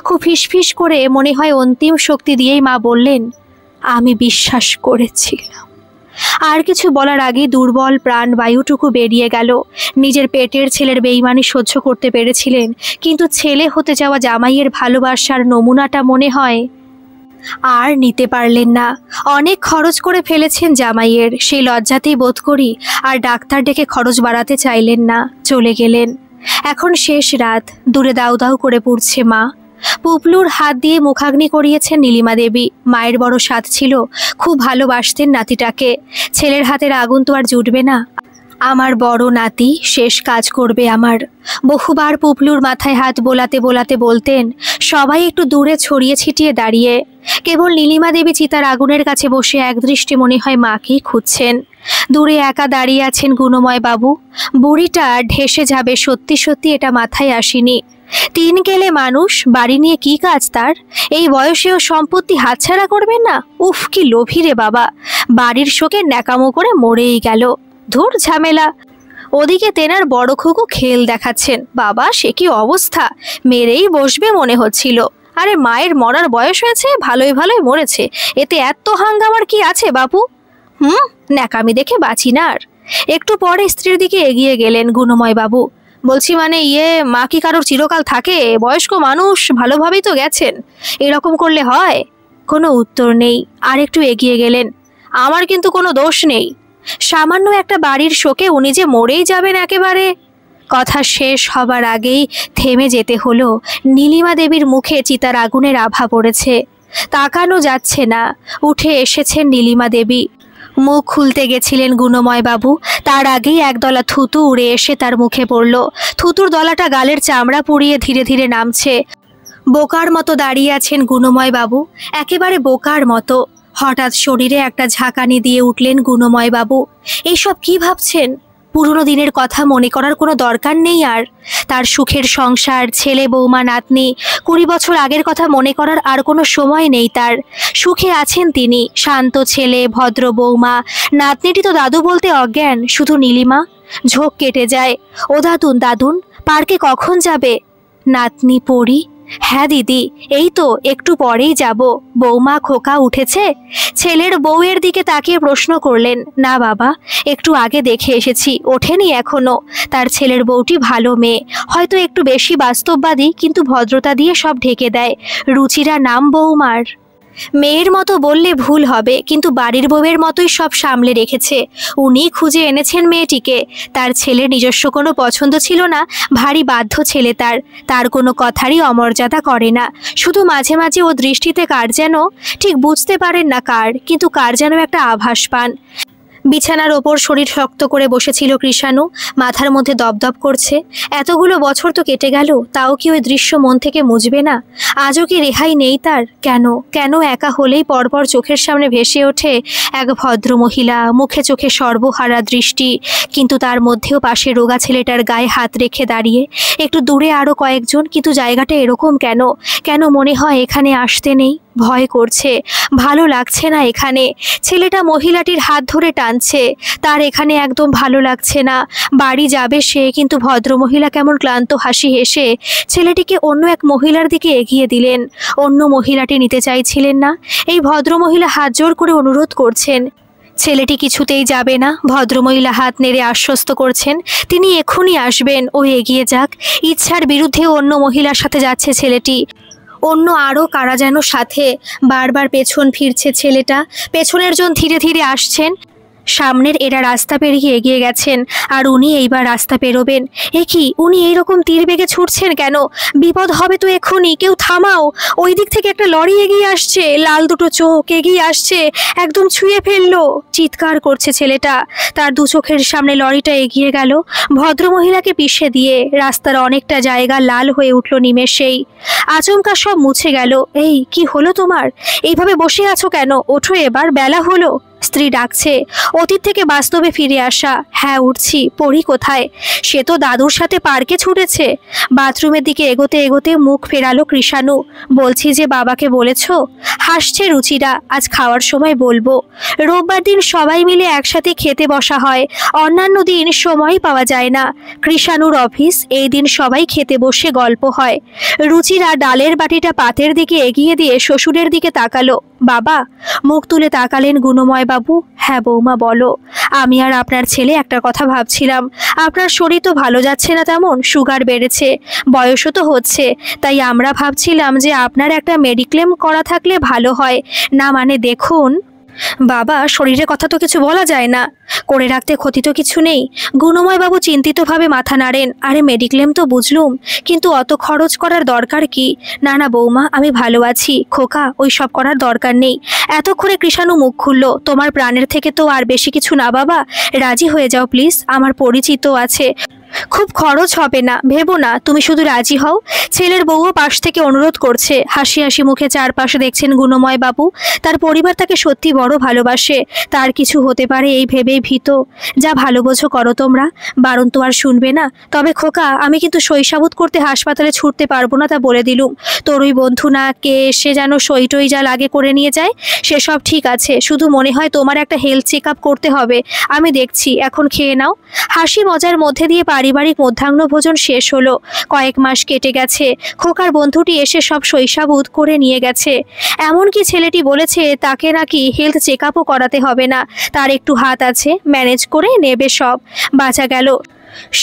A: খুব ফিসফিস করে, মনে হয় অন্তিম শক্তি দিয়েই মা বললেন, আমি বিশ্বাস করেছিলাম। আর কিছু বলার আগে দুর্বল প্রাণবায়ুটুকু বেরিয়ে গেল। নিজের পেটের ছেলের বেইমানি সহ্য করতে পেরেছিলেন, কিন্তু ছেলে হতে যাওয়া জামাইয়ের ভালোবাসার নমুনাটা মনে হয় আর নিতে পারলেন না। অনেক খরচ করে ফেলেছেন জামাইয়ের, সেই লজ্জাতেই বোধ করি। আর ডাক্তার ডেকে খরচ বাড়াতে চাইলেন না, চলে গেলেন। এখন শেষ রাত, দূরে দাউ দাউ করে পড়ছে মা। পুপলুর হাত দিয়ে মুখাগ্নি করিয়েছেন নীলিমা দেবী। মায়ের বড় স্বাদ ছিল, খুব ভালোবাসতেন নাতিটাকে। ছেলের হাতের আগুন তো আর জুটবে না। আমার বড় নাতি শেষ কাজ করবে আমার। বহুবার পুপলুর মাথায় হাত বোলাতে বোলাতে বলতেন, সবাই একটু দূরে ছড়িয়ে ছিটিয়ে দাঁড়িয়ে। কেবল নীলিমা দেবী চিতার আগুনের কাছে বসে একদৃষ্টে মনে হয় মাকেই খুঁজছেন। দূরে একা দাঁড়িয়ে আছেন গুণময় বাবু। বুড়িটা ঢেসে যাবে, সত্যি সত্যি এটা মাথায় আসেনি। 3 গেলে মানুষ, বাড়ি নিয়ে কি কাজ তার? এই বয়সেও সম্পত্তি হাতছাড়া করবেন না? উফ, কি লোভী রে বাবা। বাড়ির শোকে ন্যাকামো করে মরেই গেল। ধুর ঝামেলা। ওদিকে তেনার বড় খুকু খেল দেখাচ্ছেন। বাবা, সে কি অবস্থা, মেরেই বসবে মনে হচ্ছিল। আরে মায়ের মরার বয়স হয়েছে, ভালোই ভালোই মরেছে, এতে এত হাঙ্গামার কি আছে বাপু? ন্যাকামি দেখে বাঁচি না আর। একটু পরে স্ত্রীর দিকে এগিয়ে গেলেন গুণময় বাবু। বলছি মানে মা কি কারোর চিরকাল থাকে? বয়স্ক মানুষ, ভালোভাবেই তো গেছেন, এরকম করলে হয়? কোনো উত্তর নেই। আর একটু এগিয়ে গেলেন। আমার কিন্তু কোনো দোষ নেই, সামান্য একটা বাড়ির শোকে উনি যে মরেই যাবেন একেবারে। কথা শেষ হবার আগেই থেমে যেতে হলো। নীলিমা দেবীর মুখে চিতার আগুনের আভা পড়েছে, তাকানো যাচ্ছে না। উঠে এসেছেন নীলিমা দেবী। মুখ খুলতে গেছিলেন গুণময় বাবু, তার আগেই একদলা থুতু উড়ে এসে তার মুখে পড়ল। থুতুর দলাটা গালের চামড়া পুড়িয়ে ধীরে ধীরে নামছে। বোকার মতো দাঁড়িয়ে আছেন গুণময় বাবু, একেবারে বোকার মতো। হঠাৎ শরীরে একটা ঝাঁকানি দিয়ে উঠলেন গুণময় বাবু। এইসব কি ভাবছেন? পুরনো দিনের কথা মনে করার কোনো দরকার নেই আর। তার সুখের সংসার, ছেলে বৌমা নাতনি, 20 বছর আগের কথা মনে করার আর কোনো সময় নেই তার। সুখে আছেন তিনি, শান্ত ছেলে, ভদ্র বৌমা, নাতনিটি তো দাদু বলতে অজ্ঞান। শুধু নীলিমা। ঝোঁক কেটে যায়। ও দাদুন, দাদুন, পার্কে কখন যাবে? নাতনি পড়ি, হ্যাঁ দিদি, এই তো একটু পরেই যাব। বৌমা, খোকা উঠেছে? ছেলের বউয়ের দিকে তাকিয়ে প্রশ্ন করলেন। না বাবা, একটু আগে দেখে এসেছি, ওঠেনি এখনো। তার ছেলের বউটি ভালো মেয়ে, হয়তো একটু বেশি বাস্তববাদী, কিন্তু ভদ্রতা দিয়ে সব ঢেকে দেয়। রুচিরা নাম বৌমার। মেয়ের মতো বললে ভুল হবে, কিন্তু বাড়ির বউয়ের মতোই সব সামলে রেখেছে। উনি খুঁজে এনেছেন মেয়েটিকে। তার ছেলের নিজস্ব কোনো পছন্দ ছিল না, ভারী বাধ্য ছেলে তার। তার কোনো কথারই অমর্যাদা করে না। শুধু মাঝে মাঝে ও দৃষ্টিতে কার যেন, ঠিক বুঝতে পারেন না কার, কিন্তু কার যেন একটা আভাস পান। বিছানার ওপর শরীর শক্ত করে বসেছিল কৃষাণু, মাথার মধ্যে দপদপ করছে। এতগুলো বছর তো কেটে গেল, তাও কি ওই দৃশ্য মন থেকে মুছবে না? আজও কি রেহাই নেই তার? কেন কেন একা হলেই পরপর চোখের সামনে ভেসে ওঠে এক ভদ্র মহিলা, মুখে চোখে সর্বহারা দৃষ্টি, কিন্তু তার মধ্যেও পাশে রোগা ছেলেটার গায়ে হাত রেখে দাঁড়িয়ে। একটু দূরে আরও কয়েকজন, কিন্তু জায়গাটা এরকম কেন? কেন মনে হয় এখানে আসতে নেই? ভয় করছে, ভালো লাগছে না এখানে। ছেলেটা মহিলাটির হাত ধরে টানছে, তার এখানে একদম ভালো লাগছে না। বাড়ি যাবে সে, কিন্তু ভদ্রমহিলা কেমন ক্লান্ত হাসি হেসে ছেলেটিকে অন্য এক মহিলার দিকে এগিয়ে দিলেন। অন্য মহিলাটি নিতে চাইছিলেন না। এই ভদ্রমহিলা হাত জোর করে অনুরোধ করছেন, ছেলেটি কিছুতেই যাবে না। ভদ্রমহিলা হাত নেড়ে আশ্বস্ত করছেন তিনি এক্ষুনি আসবেন, ও এগিয়ে যাক। ইচ্ছার বিরুদ্ধে অন্য মহিলার সাথে যাচ্ছে ছেলেটি, অন্য আরও কারা যেন সাথে। বারবার পেছন ফিরছে ছেলেটা, পেছনের জন ধীরে ধীরে আসছেন। সামনের এরা রাস্তা পেরিয়ে এগিয়ে গেছেন, আর উনি এইবার রাস্তা পেরোবেন। এ কি, উনি এইরকম তীর বেগে ছুটছেন কেন? বিপদ হবে তো এক্ষুনি, কেউ থামাও। ওই দিক থেকে একটা লরি এগিয়ে আসছে, লাল দুটো চোখ এগিয়ে আসছে, একদম ছুঁয়ে ফেললো। চিৎকার করছে ছেলেটা। তার দু চোখের সামনে লরিটা এগিয়ে গেল, ভদ্রমহিলাকে পিষে দিয়ে রাস্তার অনেকটা জায়গা লাল হয়ে উঠল নিমেষেই। আচমকা সব মুছে গেল। এই কি হলো তোমার? এইভাবে বসে আছো কেন? ওঠো এবার, বেলা হলো। স্ত্রী ডাকছে। অতীত থেকে বাস্তবে ফিরে আসা। হ্যাঁ উঠছি। পড়ি কোথায়? সে তো দাদুর সাথে পার্কে ছুটেছে। বাথরুমের দিকে এগোতে এগোতে মুখ ফেরালো কৃষাণু। বলছি যে বাবাকে বলেছ? হাসছে রুচিরা। আজ খাওয়ার সময় বলবো। রোববার দিন সবাই মিলে একসাথে খেতে বসা হয়, অন্যান্য দিন সময় পাওয়া যায় না। কৃষাণুর অফিস, এই দিন সবাই খেতে বসে গল্প হয়। রুচিরা ডালের বাটিটা পাতের দিকে এগিয়ে দিয়ে শ্বশুরের দিকে তাকালো। বাবা। মুখ তুলে তাকালেন গুণময় বাবু। হ্যাঁ বৌমা বলো। আমি আর আপনার ছেলে একটা কথা ভাবছিলাম। আপনার শরীর তো ভালো যাচ্ছে না তেমন, সুগার বেড়েছে, বয়সও তো হচ্ছে, তাই আমরা ভাবছিলাম যে আপনার একটা মেডিক্লেম করা থাকলে ভালো হয়। না মানে দেখুন বাবা, শরীরের কথা তো কিছু বলা যায় না, করে রাখতে ক্ষতি তো কিছু নেই। গুণময়বাবু চিন্তিতভাবে মাথা নাড়েন। আরে মেডিক্লেম তো বুঝলুম, কিন্তু অত খরচ করার দরকার কি? না না বৌমা, আমি ভালো আছি। খোকা, ওই সব করার দরকার নেই। এতক্ষণে কৃষাণু মুখ খুলল। তোমার প্রাণের থেকে তো আর বেশি কিছু না বাবা, রাজি হয়ে যাও প্লিজ, আমার পরিচিত আছে, খুব খরচ হবে না, ভেবো না, তুমি শুধু রাজি হও। ছেলের বউও পাশ থেকে অনুরোধ করছে। হাসি হাসি মুখে চারপাশে দেখছেন গুণময় বাবু। তার পরিবার তাকে সত্যি বড় ভালোবাসে, তার কিছু হতে পারে এই ভেবেই ভীত। যা ভালো বোঝো করো তোমরা, বারণ তো আর শুনবে না। তবে খোকা, আমি কিন্তু শৈশাবুত করতে হাসপাতালে ছুটতে পারবো না, তা বলে দিলুম। তোর ওই বন্ধু না কে সে যেন সইটই যা লাগে করে নিয়ে যায়, সেসব ঠিক আছে, শুধু মনে হয় তোমার একটা হেলথ চেক আপ করতে হবে। আমি দেখছি, এখন খেয়ে নাও। হাসি মজার মধ্যে দিয়ে পারিবারিক মধ্যাহ্ন ভোজন শেষ হলো। কয়েক মাস কেটে গেছে। খোকার বন্ধুটি এসে সব শৈশাবুত করে নিয়ে গেছে। এমনকি ছেলেটি বলেছে তাকে নাকি হেলথ চেক আপও করাতে হবে না, তার একটু হাত আছে, ম্যানেজ করে নেবে সব। বাঁচা গেল।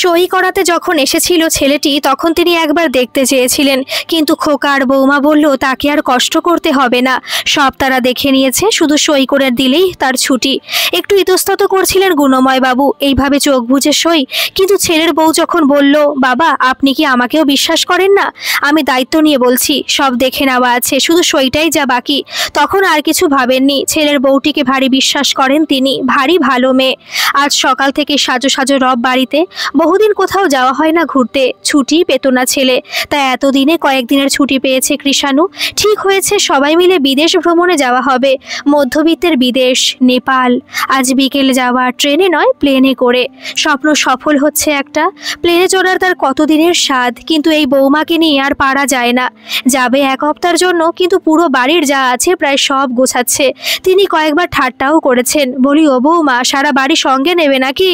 A: সই করাতে যখন এসেছিল ছেলেটি, তখন তিনি একবার দেখতে চেয়েছিলেন, কিন্তু খোকা আর বৌমা বলল তাকে আর কষ্ট করতে হবে না, সব তারা দেখে নিয়েছে, শুধু সই করে দিলেই তার ছুটি। একটু ইতস্তত করছিলেন গুণময় বাবু, এইভাবে চোখ বুজে সই। কিন্তু ছেলের বউ যখন বলল, বাবা আপনি কি আমাকেও বিশ্বাস করেন না? আমি দায়িত্ব নিয়ে বলছি, সব দেখে নেওয়া আছে, শুধু সইটাই যা বাকি। তখন আর কিছু ভাবেননি। ছেলের বউটিকে ভারী বিশ্বাস করেন তিনি, ভারী ভালো মেয়ে। আজ সকাল থেকে সাজো সাজো রব বাড়িতে। বহুদিন কোথাও যাওয়া হয় না ঘুরতে, ছুটি পেত না ছেলে, তাই এতদিনে কয়েকদিনের ছুটি পেয়েছে কৃষাণু। ঠিক হয়েছে সবাই মিলে বিদেশ ভ্রমণে যাওয়া হবে, মধ্যবিত্তের বিদেশ, নেপাল। আজ বিকেলে যাওয়া, ট্রেনে নয় প্লেনে করে। স্বপ্ন সফল হচ্ছে একটা। প্লেনে চড়ার তার কতদিনের স্বাদ, কিন্তু এই বৌমাকে নিয়ে আর পারা যায় না। যাবে এক হপ্তার জন্য, কিন্তু পুরো বাড়ির যা আছে প্রায় সব গোছাচ্ছে। তিনি কয়েকবার ঠাট্টাও করেছেন। বলি, ও বৌমা, সারা বাড়ি সঙ্গে নেবে নাকি?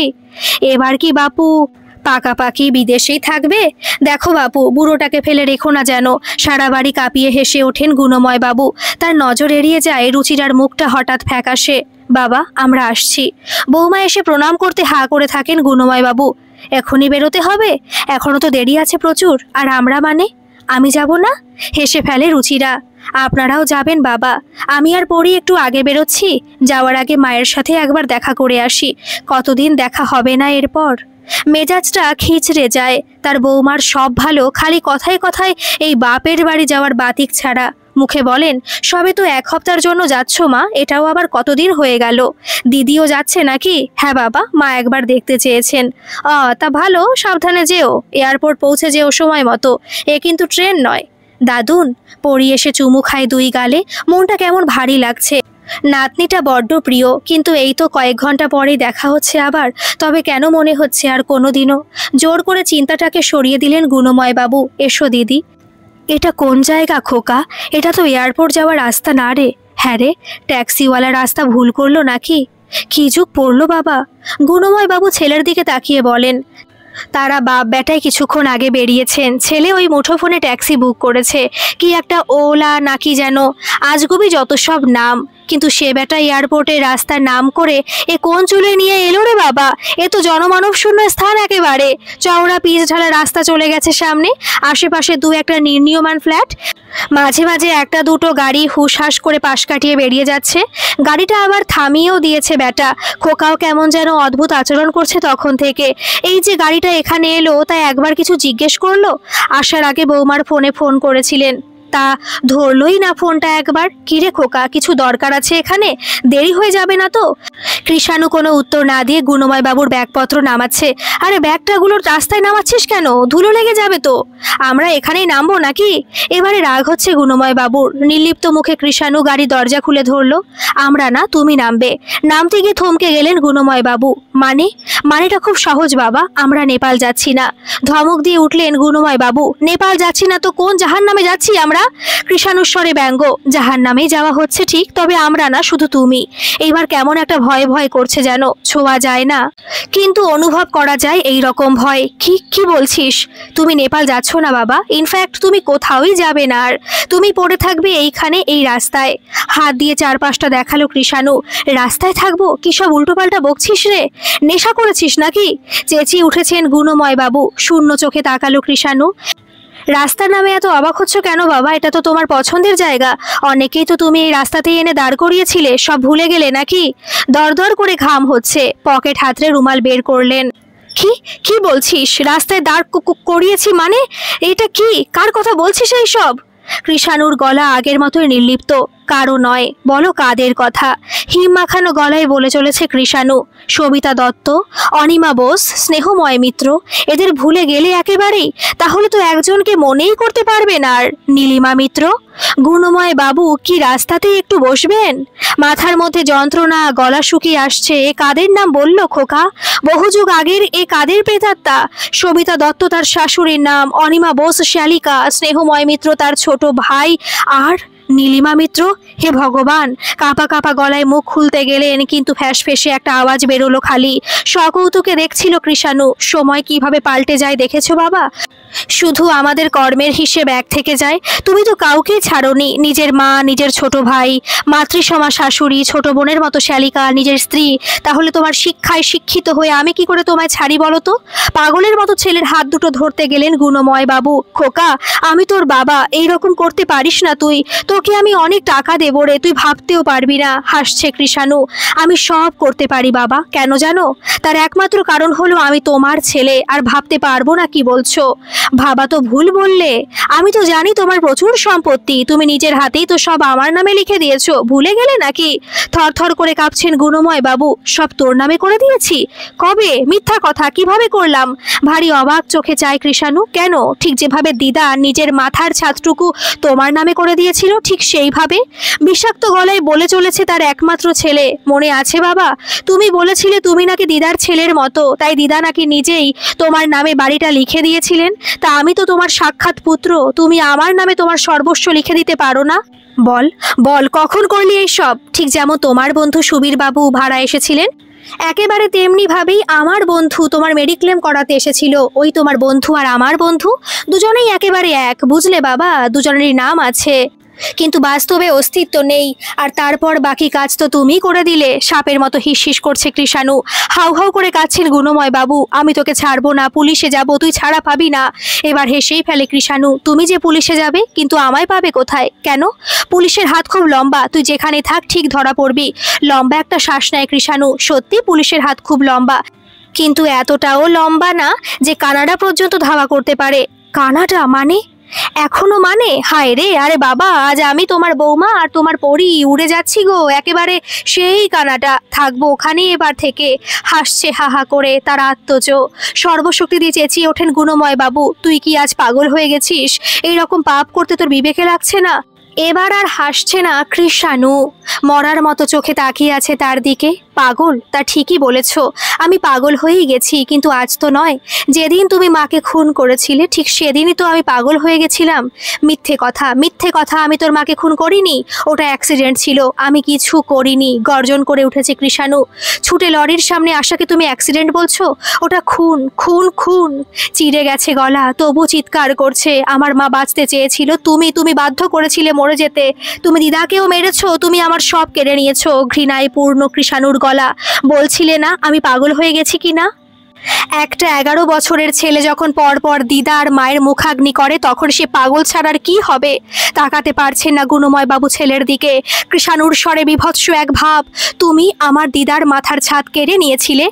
A: এবার কি বাপু পাকাপাকি বিদেশেই থাকবে? দেখো বাপু, বুড়োটাকে ফেলে রেখো না যেন। সারা বাড়ি কাঁপিয়ে হেসে ওঠেন গুণময় বাবু। তার নজর এড়িয়ে যায় রুচিরার মুখটা হঠাৎ ফ্যাকাশে। বাবা, আমরা আসছি। বৌমা এসে প্রণাম করতে হা করে থাকেন গুণময় বাবু। এখনই বেরোতে হবে? এখনো তো দেরি আছে প্রচুর। আর আমরা মানে? আমি যাব না? হেসে ফেলে রুচিরা। আপনারাও যাবেন বাবা, আমি আর পড়ি একটু আগে বেরোচ্ছি। যাওয়ার আগে মায়ের সাথে একবার দেখা করে আসি, কতদিন দেখা হবে না এরপর। মেজাজটা খিচড়ে যায়। তার বৌমার সব ভালো, খালি কথায় কথায় এই বাপের বাড়ি যাওয়ার বাতিক ছাড়া। মুখে বলেন, সবে তো এক হপ্তার জন্য যাচ্ছ মা, এটাও আবার কতদিন হয়ে গেল। দিদিও যাচ্ছে নাকি? হ্যাঁ বাবা, মা একবার দেখতে চেয়েছেন। তা ভালো, সাবধানে যেও, এয়ারপোর্ট পৌঁছে যেও সময় মতো, এ কিন্তু ট্রেন নয়। দাদুন। পড়ি এসে চুমু খায় দুই গালে। মনটা কেমন ভারী লাগছে। নাতনিটা বড্ড প্রিয়, কিন্তু এই তো কয়েক ঘন্টা পরেই দেখা হচ্ছে আবার। তবে কেন মনে হচ্ছে আর কোনোদিনও। জোর করে চিন্তাটাকে সরিয়ে দিলেন গুণময় বাবু। এসো দিদি। এটা কোন জায়গা খোকা? এটা তো এয়ারপোর্ট যাওয়ার রাস্তা না রে। হ্যাঁ রে, ট্যাক্সিওয়ালা রাস্তা ভুল করলো নাকি? কি যুগ পড়লো বাবা। গুণময় বাবু ছেলের দিকে তাকিয়ে বলেন। তারা বাপ বেটায় কিছুক্ষণ আগে বেরিয়েছেন। ছেলে ওই মুঠোফোনে ট্যাক্সি বুক করেছে, কি একটা ওলা নাকি যেন, আজগুবি যত সব নাম। কিন্তু সে বেটা এয়ারপোর্টের রাস্তার নাম করে এ কোন চুলে নিয়ে এলো রে বাবা? এ তো জনমানব শূন্য স্থান একেবারে। চওড়া পিচ ঢালা রাস্তা চলে গেছে সামনে, আশেপাশে দু একটা নির্মীয়মান ফ্ল্যাট, মাঝে মাঝে একটা দুটো গাড়ি হুসহাস করে পাশ কাটিয়ে বেরিয়ে যাচ্ছে। গাড়িটা আবার থামিয়েও দিয়েছে বেটা। খোকাও কেমন যেন অদ্ভুত আচরণ করছে তখন থেকে। এই যে গাড়িটা এখানে এলো, তাই একবার কিছু জিজ্ঞেস করলো? আসার আগে বৌমার ফোনে ফোন করেছিলেন, তা ধরলই না ফোনটা একবার। কিরে খোকা, কিছু দরকার আছে এখানে? দেরি হয়ে যাবে না তো? কৃষাণু কোনো উত্তর না দিয়ে গুণময় বাবুর ব্যাগপত্র নামাচ্ছে। আরে ব্যাগটাগুলো রাস্তায় নামাচ্ছিস কেন? ধুলো লেগে যাবে তো। আমরা এখানেই নামবো নাকি? এবারে রাগ হচ্ছে গুণময় বাবুর। নির্লিপ্ত মুখে কৃষাণু গাড়ি দরজা খুলে ধরলো। আমরা না, তুমি নামবে। নামতে গিয়ে থমকে গেলেন গুণময় বাবু। মানেটা খুব সহজ বাবা, আমরা নেপাল যাচ্ছি না। ধমক দিয়ে উঠলেন গুণময় বাবু। নেপাল যাচ্ছি না তো কোন জাহান্নামে যাচ্ছি আমরা? কৃষাণুস্বরে ব্যঙ্গ। জাহান্নামে যাওয়া হচ্ছে ঠিক, তবে আমরা না, শুধু তুমি। এইবার কেমন একটা ভয় ভয় করছে, যেন ছোঁয়া যায় না কিন্তু অনুভব করা যায় এই রকম ভয়। কি বলছিস? তুমি নেপাল যাচ্ছ না বাবা। ইনফ্যাক্ট তুমি কোথাওই যাবে না, আর তুমি পড়ে থাকবে এইখানে, এই রাস্তায়। হাত দিয়ে চারপাশটা দেখালো কৃষাণু। রাস্তায় থাকবো? কি সব উল্টোপাল্টা বকছিস রে? নেশা করেছিস নাকি? চেঁচিয়ে উঠেছেন গুণময় বাবু। শূন্য চোখে তাকালো কৃষাণু। রাস্তার নামে এত অবাক হচ্ছ কেন বাবা? এটা তো তোমার পছন্দের জায়গা। অনেকেই তো তুমি এই রাস্তাতেই এনে দাঁড় করিয়েছিলে, সব ভুলে গেলে নাকি? দরদর করে ঘাম হচ্ছে। পকেট হাতড়ে রুমাল বের করলেন। কি বলছিস? রাস্তায় দাঁড় করিয়েছি মানে? এটা কি? কার কথা বলছিস এই সব? কৃষাণুর গলা আগের মতোই নির্লিপ্ত। কারো নয়, বলো কাদের কথা? হিম মাখানো গলায় বলে চলেছে কৃষাণু। সবিতা দত্ত, অনিমা বোস, স্নেহময় মিত্র, এদের ভুলে গেলে একেবারেই? তাহলে তো একজনকে মনেই করতে পারবে না। আর নীলিমা মিত্র? গুণময় বাবু কি রাস্তাতেই একটু বসবেন? মাথার মধ্যে যন্ত্রণা, গলা শুকিয়ে আসছে। এ কাদের নাম বলল খোকা? বহুযুগ আগের এ কাদের প্রেতাত্মা? সবিতা দত্ত তার শাশুড়ির নাম, অনিমা বোস শ্যালিকা, স্নেহময় মিত্র তার ছোট ভাই, আর নীলিমা মিত্র? হে ভগবান! কাঁপা কাঁপা গলায় মুখ খুলতে গেলেন, কিন্তু ফ্যাঁসফেঁসে একটা আওয়াজ বেরোলো খালি। সকৌতুকে দেখছিল কৃষাণু। সময় কিভাবে পাল্টে যায় দেখেছো বাবা? শুধু আমাদের কর্মের হিসেব এক থেকে যায়। তুমি তো কাউকেই ছাড়োনি। নিজের মা, নিজের ছোট ভাই, মাতৃসমা শাশুড়ি, ছোট বোনের মতো শ্যালিকা, নিজের স্ত্রী। তাহলে তোমার শিক্ষায় শিক্ষিত হয়ে আমি কি করে তোমায় ছাড়ি বলো তো? পাগলের মতো ছেলের হাত দুটো ধরতে গেলেন গুণময় বাবু। খোকা, আমি তোর বাবা, এই রকম করতে পারিস না তুই। তোকে আমি অনেক টাকা দেবো রে, তুই ভাবতেও পারবি না। হাসছে কৃষাণু। আমি সব করতে পারি বাবা। কেন জানো? তার একমাত্র কারণ হলো আমি তোমার ছেলে। আর ভাবতে পারবো না কি বলছো? ভাবা তো ভুল বললে। আমি তো জানি তোমার প্রচুর সম্পত্তি, তুমি নিজের হাতেই তো সব আমার নামে লিখে দিয়েছো। ভুলে গেলে নাকি? থরথর করে কাঁপছেন গুণময় বাবু। সব তোর নামে করে দিয়েছি? কবে? মিথ্যা কথা, কিভাবে করলাম? ভারী অবাক চোখে চায় কৃষাণু। কেন? ঠিক যেভাবে দিদা নিজের মাথার ছাদটুকু তোমার নামে করে দিয়েছিল, ঠিক সেইভাবে। বিষাক্ত গলায় বলে চলেছে তার একমাত্র ছেলে। মনে আছে বাবা? তুমি বলেছিলে তুমি নাকি দিদার ছেলের মতো, তাই দিদা নাকি নিজেই তোমার নামে বাড়িটা লিখে দিয়েছিলেন। তা আমি তো তোমার সাক্ষাৎ পুত্র, তুমি আমার নামে তোমার সর্বস্ব লিখে দিতে পারো না? বল বল, কখন করলি এইসব? ঠিক যেমন তোমার বন্ধু সুবীর বাবু ভাড়া এসেছিলেন, একেবারে তেমনি ভাবেই আমার বন্ধু তোমার মেডিক্লেম করাতে এসেছিল। ওই তোমার বন্ধু আর আমার বন্ধু দুজনেই একেবারে এক, বুঝলে বাবা? দুজনেরই নাম আছে, কিন্তু বাস্তবে অস্তিত্ব নেই। আর তারপর বাকি কাজ তো তুমি করে দিলে। সাপের মতো হিসহিস করছে কৃষাণু। হাউ হাউ করে কাঁদছেন গুণময় বাবু। আমি তোকে ছাড়বো না, পুলিশে যাব, তুই ছাড়া পাবি না। এবার হেসেই ফেলে কৃষাণু। তুমি যে পুলিশে যাবে, কিন্তু আমায় পাবে কোথায়? কেন? পুলিশের হাত খুব লম্বা, তুই যেখানে থাক ঠিক ধরা পড়বি। লম্বা একটা শ্বাস নেয় কৃষাণু। সত্যি পুলিশের হাত খুব লম্বা, কিন্তু এতটাও লম্বা না যে কানাডা পর্যন্ত ধাওয়া করতে পারে। কানাডা মানে? এখনো মানে? হায় রে! আরে বাবা, আজ আমি তোমার বৌমা আর তোমার পরি উড়ে যাচ্ছি গো, একেবারে সেই কানাডা। থাকবো ওখানেই এবার থেকে। হাসছে হা হা করে তার আত্মজ। সর্বশক্তি দিয়ে চেঁচিয়ে ওঠেন গুণময় বাবু। তুই কি আজ পাগল হয়ে গেছিস? এই রকম পাপ করতে তোর বিবেকে লাগছে না? এবার আর হাসছে না কৃষাণু। মরার মতো চোখে তাকিয়ে আছে তার দিকে। পাগল? তা ঠিকই বলেছ, আমি পাগল হয়েই গেছি, কিন্তু আজ তো নয়। যেদিন তুমি মাকে খুন করেছিলে ঠিক সেদিনই তো আমি পাগল হয়ে গেছিলাম। মিথ্যে কথা, মিথ্যে কথা, আমি তোর মাকে খুন করিনি, ওটা অ্যাক্সিডেন্ট ছিল, আমি কিছু করিনি। গর্জন করে উঠেছে কৃষাণু। ছুটে লরির সামনে আশাকে তুমি অ্যাক্সিডেন্ট বলছো? ওটা খুন, খুন, খুন। চিড়ে গেছে গলা, তবু চিৎকার করছে। আমার মা বাঁচতে চেয়েছিল, তুমি বাধ্য করেছিলে মরে যেতে। তুমি দিদাকেও মেরেছো, তুমি আমার সব কেড়ে নিয়েছো। ঘৃণায় পূর্ণ কৃষাণুর গলা। বলছিলে না আমি পাগল হয়ে গেছি কি না? একটা 11 বছরের ছেলে যখন পরপর দিদা আর মায়ের মুখাগ্নি করে তখন সে পাগল ছাড়ার কি হবে? তাকাতে পারছেন না গুণময় বাবু ছেলের দিকে। কৃষাণুর স্বরে বিভৎস এক ভাব। তুমি আমার দিদার মাথার ছাদ কেড়ে নিয়েছিলে,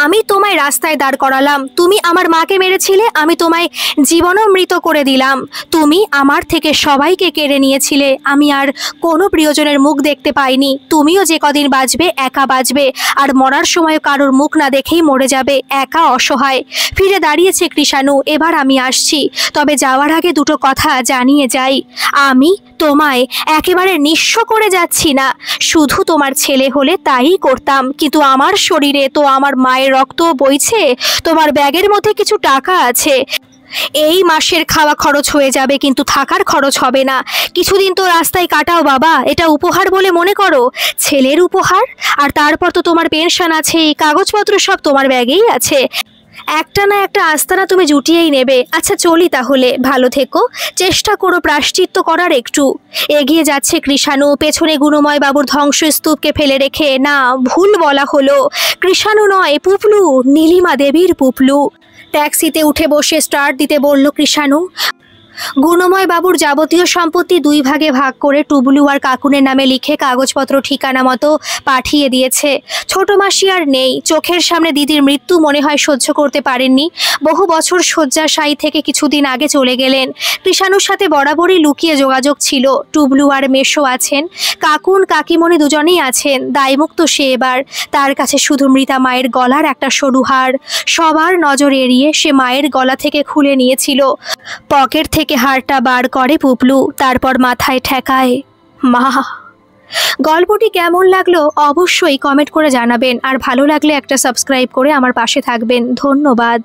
A: আমি তোমায় রাস্তায় দাঁড় করালাম। তুমি আমার মাকে মেরেছিলে, আমি তোমায় জীবনমৃত করে দিলাম। তুমি আমার থেকে সবাইকে কেড়ে নিয়েছিলে, আমি আর কোনো প্রিয়জনের মুখ দেখতে পাইনি। তুমিও যে কদিন বাঁচবে একা বাঁচবে, আর মরার সময় কারোর মুখ না দেখেই মরে যাবে, একা অসহায়। ফিরে দাঁড়িয়েছে কৃষাণু। এবার আমি আসছি, তবে যাওয়ার আগে দুটো কথা জানিয়ে যাই। আমি তোমায় একেবারে নিঃস্ব করে যাচ্ছি না। শুধু তোমার ছেলে হলে তাই করতাম, কিন্তু আমার শরীরে তো আমার মায়ের রক্ত বইছে। তোমার ব্যাগের মধ্যে কিছু টাকা আছে, এই মাসের খাওয়া খরচ হয়ে যাবে, কিন্তু থাকার খরচ হবে না। কিছুদিন তো রাস্তায় কাটাও বাবা, এটা উপহার বলে মনে করো, ছেলের উপহার। আর তারপর তো তোমার পেনশন আছে, কাগজপত্র সব তোমার ব্যাগেই আছে। একটা না একটা আস্তানা তুমি জুটিয়েই নেবে। আচ্ছা চলি তাহলে, ভালো থেকো। চেষ্টা করো প্রায়শ্চিত্ত করার একটু। এগিয়ে যাচ্ছে কৃষাণু, পেছনে গুণময় বাবুর ধ্বংসস্তূপকে ফেলে রেখে। না, ভুল বলা হলো, কৃষাণু নয়, পুপলু, নীলিমা দেবীর পুপলু। ট্যাক্সিতে উঠে বসে স্টার্ট দিতে বলল কৃষাণু। গুণময় বাবুর যাবতীয় সম্পত্তি 2 ভাগে ভাগ করে টুবলু আর কাকুনের নামে লিখে কাগজপত্র ঠিকানা মতো পাঠিয়ে দিয়েছে। ছোট মাসি আর নেই। চোখের সামনে দিদির মৃত্যু মনে হয় সহ্য করতে পারেননি। বহু বছর শয্যাশায়ী থেকে কিছুদিন আগে চলে গেলেন। কৃষাণুর সাথে বরাবরই লুকিয়ে যোগাযোগ ছিল। টুবলু আর মেশো আছেন, কাকুন কাকিমণি দুজনেই আছেন। দায়মুক্ত সে এবার। তার কাছে শুধু মৃতা মায়ের গলার একটা সরু হার। সবার নজর এড়িয়ে সে মায়ের গলা থেকে খুলে নিয়েছিল। পকেট থেকে হারটা বার করে পুপলু, তারপর মাথায় ঠেকায়। মা। গল্পটি কেমন লাগলো অবশ্যই কমেন্ট করে জানাবেন, আর ভালো লাগলে একটা সাবস্ক্রাইব করে আমার পাশে থাকবেন। ধন্যবাদ।